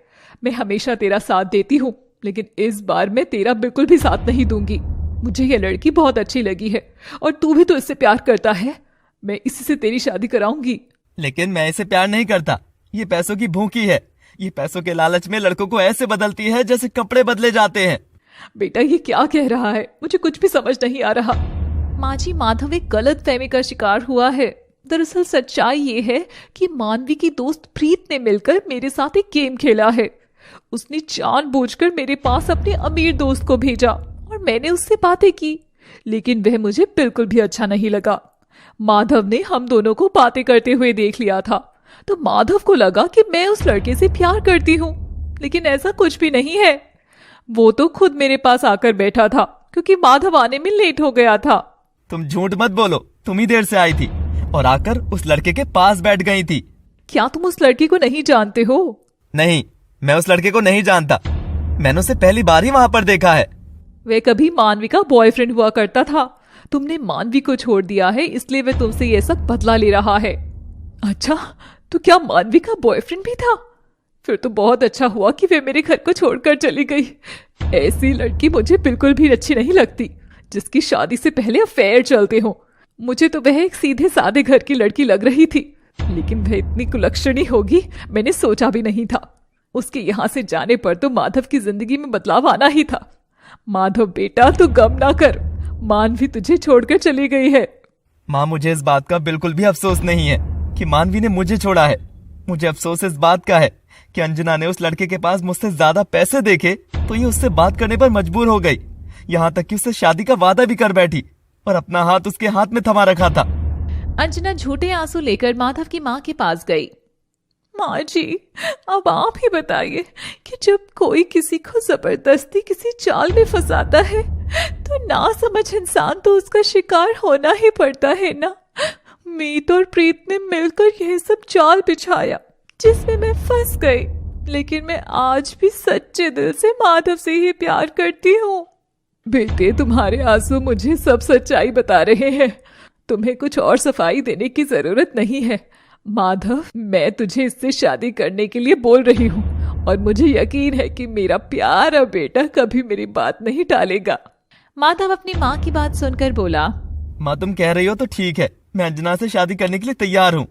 मैं हमेशा तेरा साथ देती हूँ, लेकिन इस बार मैं तेरा बिल्कुल भी साथ नहीं दूंगी। मुझे ये लड़की बहुत अच्छी लगी है और तू भी तो इससे प्यार करता है। मैं इसी से तेरी शादी कराऊंगी। लेकिन मैं इसे प्यार नहीं करता। ये पैसों की भूखी है। ये पैसों के लालच में लड़कों को ऐसे बदलती है जैसे कपड़े बदले जाते हैं। बेटा, ये क्या कह रहा है? मुझे कुछ भी समझ नहीं आ रहा। माँ जी, माधव एक गलत फहमी का शिकार हुआ है। दरअसल सच्चाई ये है कि मानवी की दोस्त प्रीत ने मिलकर मेरे साथ एक गेम खेला है। उसने जानबूझकर मेरे पास अपने अमीर दोस्त को भेजा और मैंने उससे बातें की, लेकिन वह मुझे बिल्कुल भी अच्छा नहीं लगा। माधव ने हम दोनों को बातें करते हुए देख लिया था। तो माधव को लगा कि मैं उस लड़के से प्यार करती हूँ, लेकिन ऐसा कुछ भी नहीं है। वो तो खुद मेरे पास आकर बैठा था क्योंकि माधव आने में लेट हो गया था। तुम झूठ मत बोलो, तुम ही देर से आई थी और आकर उस लड़के के पास बैठ गई थी। क्या तुम उस लड़के को नहीं जानते हो? नहीं, मैं उस लड़के को नहीं जानता। मैंने उसे पहली बार ही वहां पर देखा है। वह कभी मानवी का बॉयफ्रेंड हुआ करता था। तुमने मानवी को छोड़ दिया है, इसलिए वह तुमसे ये सब बदला ले रहा है। अच्छा, तो क्या मानवी का बॉयफ्रेंड भी था? फिर तो बहुत अच्छा हुआ कि वे मेरे घर को छोड़कर चली गई। ऐसी लड़की मुझे बिल्कुल भी अच्छी नहीं लगती जिसकी शादी से पहले अफेयर चलते हो। मुझे तो वह एक सीधे सादे घर की लड़की लग रही थी, लेकिन वह इतनी कुलक्षणी होगी मैंने सोचा भी नहीं था। उसके यहाँ से जाने पर तो माधव की जिंदगी में बदलाव आना ही था। माधव बेटा, तू गम ना कर, मानवी तुझे छोड़कर चली गई है। माँ, मुझे इस बात का बिल्कुल भी अफसोस नहीं है कि मानवी ने मुझे छोड़ा है। मुझे अफसोस इस बात का है कि अंजना ने उस लड़के के पास मुझसे ज्यादा पैसे देखे तो ये उससे बात करने पर मजबूर हो गई। यहाँ तक कि उससे शादी का वादा भी कर बैठी और अपना हाथ उसके हाथ में थमा रखा था। अंजना झूठे आंसू लेकर माधव की माँ के पास गई। माँ जी, अब आप ही बताइए कि जब कोई किसी को जबरदस्ती किसी चाल में फंसाता है तो ना समझ इंसान तो उसका शिकार होना ही पड़ता है ना। मीत और प्रीत ने मिलकर यह सब चाल बिछाया जिसमें मैं फंस गई, लेकिन मैं आज भी सच्चे दिल से माधव से ही प्यार करती हूँ। बेटे, तुम्हारे आंसू मुझे सब सच्चाई बता रहे हैं। तुम्हें कुछ और सफाई देने की जरूरत नहीं है। माधव, मैं तुझे इससे शादी करने के लिए बोल रही हूँ और मुझे यकीन है कि मेरा प्यारा बेटा कभी मेरी बात नहीं टालेगा। माधव अपनी माँ की बात सुनकर बोला, माँ, तुम कह रही हो तो ठीक है, मैं अंजना से शादी करने के लिए तैयार हूँ।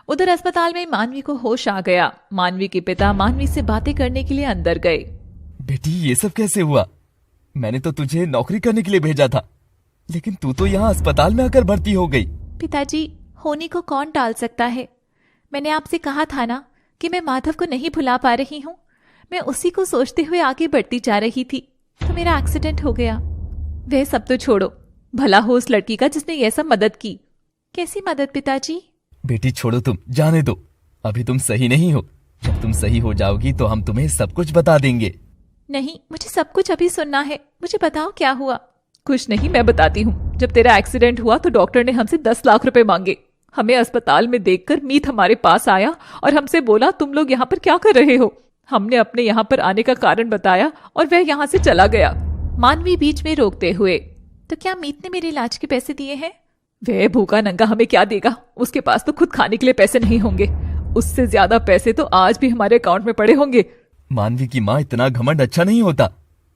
उधर अस्पताल में मानवी को होश आ गया। मानवी के पिता मानवी से बातें करने के लिए अंदर गए। बेटी, ये सब कैसे हुआ? मैंने तो तुझे नौकरी करने के लिए भेजा था, लेकिन तू तो यहाँ अस्पताल में आकर भर्ती हो गई। पिताजी, होनी को कौन टाल सकता है? मैंने आपसे कहा था ना कि मैं माधव को नहीं भुला पा रही हूँ। मैं उसी को सोचते हुए आगे बढ़ती जा रही थी तो मेरा एक्सीडेंट हो गया। वह सब तो छोड़ो, भला हो उस लड़की का जिसने यह सब मदद की। कैसी मदद पिताजी? बेटी छोड़ो, तुम जाने दो। अभी तुम सही नहीं हो। जब तुम सही हो जाओगी तो हम तुम्हें सब कुछ बता देंगे। नहीं, मुझे सब कुछ अभी सुनना है। मुझे बताओ क्या हुआ। कुछ नहीं, मैं बताती हूँ। जब तेरा एक्सीडेंट हुआ तो डॉक्टर ने हमसे 10 लाख रुपए मांगे। हमें अस्पताल में देखकर मीत हमारे पास आया और हमसे बोला, तुम लोग यहाँ पर क्या कर रहे हो? हमने अपने यहाँ पर आने का कारण बताया और वह यहाँ से चला गया। मानवी बीच में रोकते हुए, तो क्या मीत ने मेरे इलाज के पैसे दिए हैं? वह भूखा नंगा हमें क्या देगा? उसके पास तो खुद खाने के लिए पैसे नहीं होंगे। उससे ज्यादा पैसे तो आज भी हमारे अकाउंट में पड़े होंगे। मानवी की माँ, इतना घमंड अच्छा नहीं होता।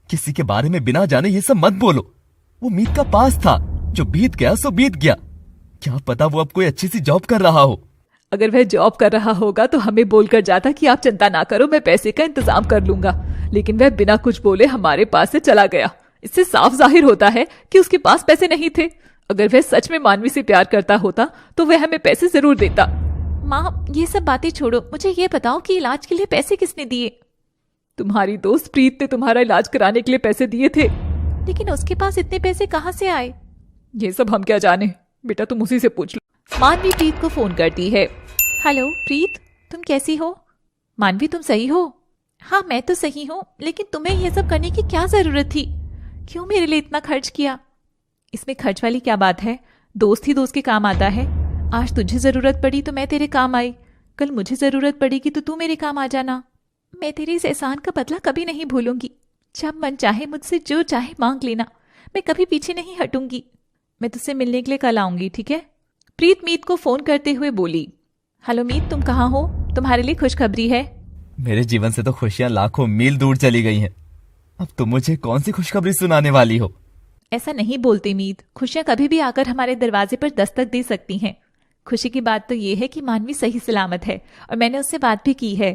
किसी के बारे में बिना जाने ये सब मत बोलो। वो मीत का पास था, जो बीत गया सो बीत गया। क्या पता वो अब कोई अच्छी सी जॉब कर रहा हो। अगर वह जॉब कर रहा होगा तो हमें बोलकर जाता कि आप चिंता ना करो, मैं पैसे का इंतजाम कर लूंगा। लेकिन वह बिना कुछ बोले हमारे पास से चला गया। इससे साफ जाहिर होता है कि उसके पास पैसे नहीं थे। अगर वह सच में मानवी से प्यार करता होता तो वह हमें पैसे जरूर देता। माँ, ये सब बातें छोड़ो, मुझे ये बताओ कि इलाज के लिए पैसे किसने दिए? तुम्हारी दोस्त प्रीत ने तुम्हारा इलाज कराने के लिए पैसे दिए थे। लेकिन उसके पास इतने पैसे कहाँ से आए? ये सब हम क्या जाने, बेटा तुम उसी से पूछ लो। मानवी प्रीत को फोन करती है। हेलो प्रीत, तुम कैसी हो? मानवी, तुम सही हो? हाँ, मैं तो सही हूँ, लेकिन तुम्हें यह सब करने की क्या जरूरत थी? क्यों मेरे लिए इतना खर्च किया? इसमें खर्च वाली क्या बात है? दोस्त ही दोस्त के काम आता है। आज तुझे जरूरत पड़ी तो मैं तेरे काम आई, कल मुझे जरूरत पड़ेगी तो तू मेरे काम आ जाना। मैं तेरे इस एहसान का बदला कभी नहीं भूलूंगी। जब मन चाहे मुझसे जो चाहे मांग लेना, मैं कभी पीछे नहीं हटूंगी। मैं तुझसे मिलने के लिए कल आऊंगी, ठीक है? प्रीत मीत को फोन करते हुए बोली। हेलो मीत, तुम कहाँ हो? तुम्हारे लिए खुशखबरी है। मेरे जीवन से तो खुशियां लाखों मील दूर चली गई हैं। अब तुम मुझे कौन सी खुशखबरी सुनाने वाली हो? ऐसा नहीं बोलते मीत, खुशियां कभी भी आकर हमारे दरवाजे पर दस्तक दे सकती हैं। खुशी की बात तो ये है कि मानवी सही सलामत है और मैंने उससे बात भी की है।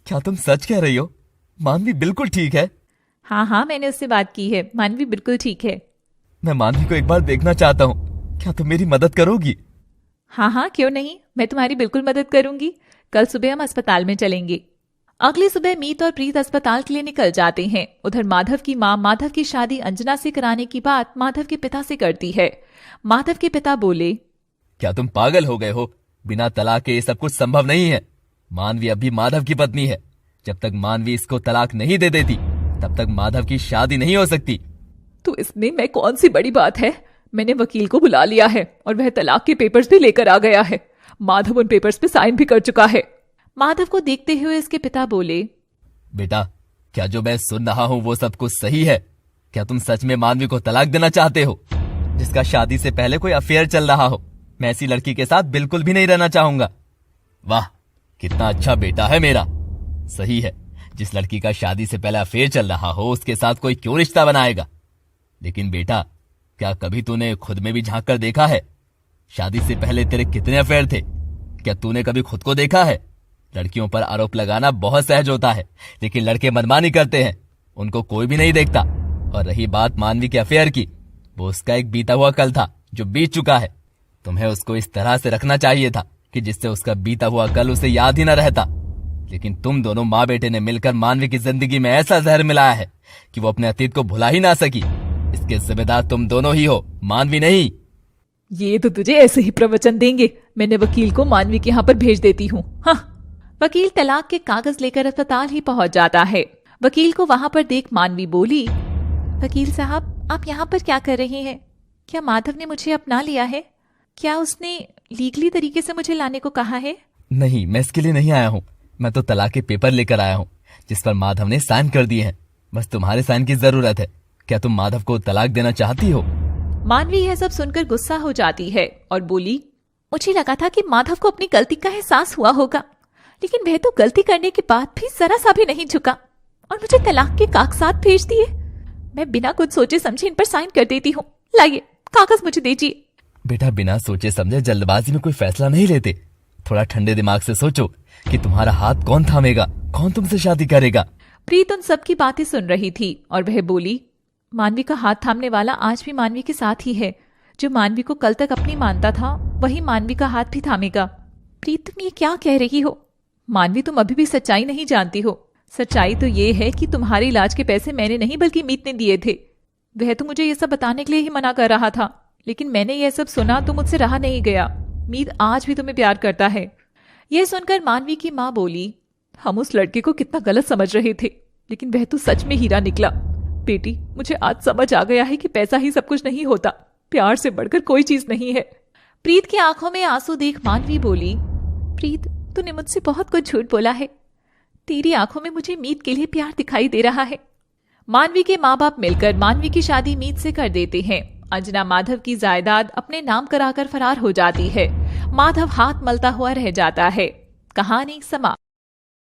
क्या तुम सच कह रही हो? मानवी बिल्कुल ठीक है? हाँ, मैंने उससे बात की है। मानवी बिल्कुल ठीक है। मैं मानवी को एक बार देखना चाहता हूँ। क्या तुम मेरी मदद करोगी? हाँ, क्यों नहीं, मैं तुम्हारी बिल्कुल मदद करूंगी। कल सुबह हम अस्पताल में चलेंगे। अगली सुबह मीत और प्रीत अस्पताल के लिए निकल जाते हैं। उधर माधव की माँ माधव की शादी अंजना से कराने की बात माधव के पिता से करती है। माधव के पिता बोले, क्या तुम पागल हो गए हो? बिना तलाक के ये सब कुछ संभव नहीं है। मानवी अब भी माधव की पत्नी है। जब तक मानवी इसको तलाक नहीं दे देती तब तक माधव की शादी नहीं हो सकती। तो इसमें मैं कौन सी बड़ी बात है? मैंने वकील को बुला लिया है और वह तलाक के पेपर्स भी लेकर आ गया है। माधव उन पेपर्स पे साइन भी कर चुका है। माधव को देखते हुए उसके पिता बोले, बेटा, क्या जो मैं सुन रहा हूँ वो सब कुछ सही है? क्या तुम सच में मानवी को तलाक देना चाहते हो, जिसका शादी से पहले कोई अफेयर चल रहा हो? मैं ऐसी लड़की के साथ बिल्कुल भी नहीं रहना चाहूंगा। वाह, कितना अच्छा बेटा है मेरा। सही है, जिस लड़की का शादी से पहले अफेयर चल रहा हो उसके साथ कोई क्यों रिश्ता बनाएगा? लेकिन बेटा, क्या कभी तूने खुद में भी झांक कर देखा है? शादी से पहले तेरे कितने अफेयर थे? क्या तूने कभी खुद को देखा है? लड़कियों पर आरोप लगाना बहुत सहज होता है, लेकिन लड़के मनमानी करते हैं, उनको कोई भी नहीं देखता। और रही बात मानवी के अफेयर की, वो उसका एक बीता हुआ कल था जो बीत चुका है। तुम्हें उसको इस तरह से रखना चाहिए था कि जिससे उसका बीता हुआ कल उसे याद ही न रहता। लेकिन तुम दोनों माँ बेटे ने मिलकर मानवी की जिंदगी में ऐसा जहर मिलाया है कि वो अपने अतीत को भुला ही ना सकी। इसके जिम्मेदार तुम दोनों ही हो, मानवी नहीं। ये तो तुझे ऐसे ही प्रवचन देंगे। मैंने वकील को मानवी के यहाँ पर भेज देती हूँ। हाँ। वकील तलाक के कागज लेकर अस्पताल ही पहुंच जाता है। वकील को वहां पर देख मानवी बोली, वकील साहब, आप यहाँ पर क्या कर रहे हैं? क्या माधव ने मुझे अपना लिया है? क्या उसने लीगली तरीके से मुझे लाने को कहा है? नहीं, मैं इसके लिए नहीं आया हूँ। मैं तो तलाक के पेपर लेकर आया हूँ जिस पर माधव ने साइन कर दिए हैं। बस तुम्हारे साइन की जरूरत है। क्या तुम माधव को तलाक देना चाहती हो? मानवी यह सब सुनकर गुस्सा हो जाती है और बोली, मुझे लगा था कि माधव को अपनी गलती का एहसास हुआ होगा, लेकिन वह तो गलती करने के बाद भी जरा सा भी नहीं झुका और मुझे तलाक के कागजात भेज दिए। मैं बिना कुछ सोचे समझे इन पर साइन कर देती हूँ। लाइए, कागज मुझे दीजिए। बेटा, बिना सोचे समझे जल्दबाजी में कोई फैसला नहीं लेते। थोड़ा ठंडे दिमाग से सोचो कि तुम्हारा हाथ कौन थामेगा, कौन तुमसे शादी करेगा। प्रीत उन सबकी बातें सुन रही थी और वह बोली, मानवी का हाथ थामने वाला आज भी मानवी के साथ ही है। जो मानवी को कल तक अपनी मानता था वही मानवी का हाथ भी थामेगा। प्रीत, तुम ये क्या कह रही हो? मानवी, तुम अभी भी सच्चाई नहीं जानती हो। सच्चाई तो ये है कि तुम्हारे इलाज के पैसे मैंने नहीं बल्कि मीत ने दिए थे। वह तो मुझे ये सब बताने के लिए ही मना कर रहा था, लेकिन मैंने यह सब सुना तो मुझसे रहा नहीं गया। मीत आज भी तुम्हें प्यार करता है। यह सुनकर मानवी की माँ बोली, हम उस लड़के को कितना गलत समझ रहे थे, लेकिन वह तो सच में हीरा निकला। बेटी, मुझे आज समझ आ गया है कि पैसा ही सब कुछ नहीं होता, प्यार से बढ़कर कोई चीज नहीं है। प्रीत की आंखों में आंसू देख मानवी बोली, प्रीत, तूने मुझसे बहुत कुछ झूठ बोला है। तेरी आंखों में मुझे मीत के लिए प्यार दिखाई दे रहा है। मानवी के माँ बाप मिलकर मानवी की शादी मीत से कर देते हैं। अंजना माधव की जायदाद अपने नाम कराकर फरार हो जाती है। माधव हाथ मलता हुआ रह जाता है। कहानी समाप्त।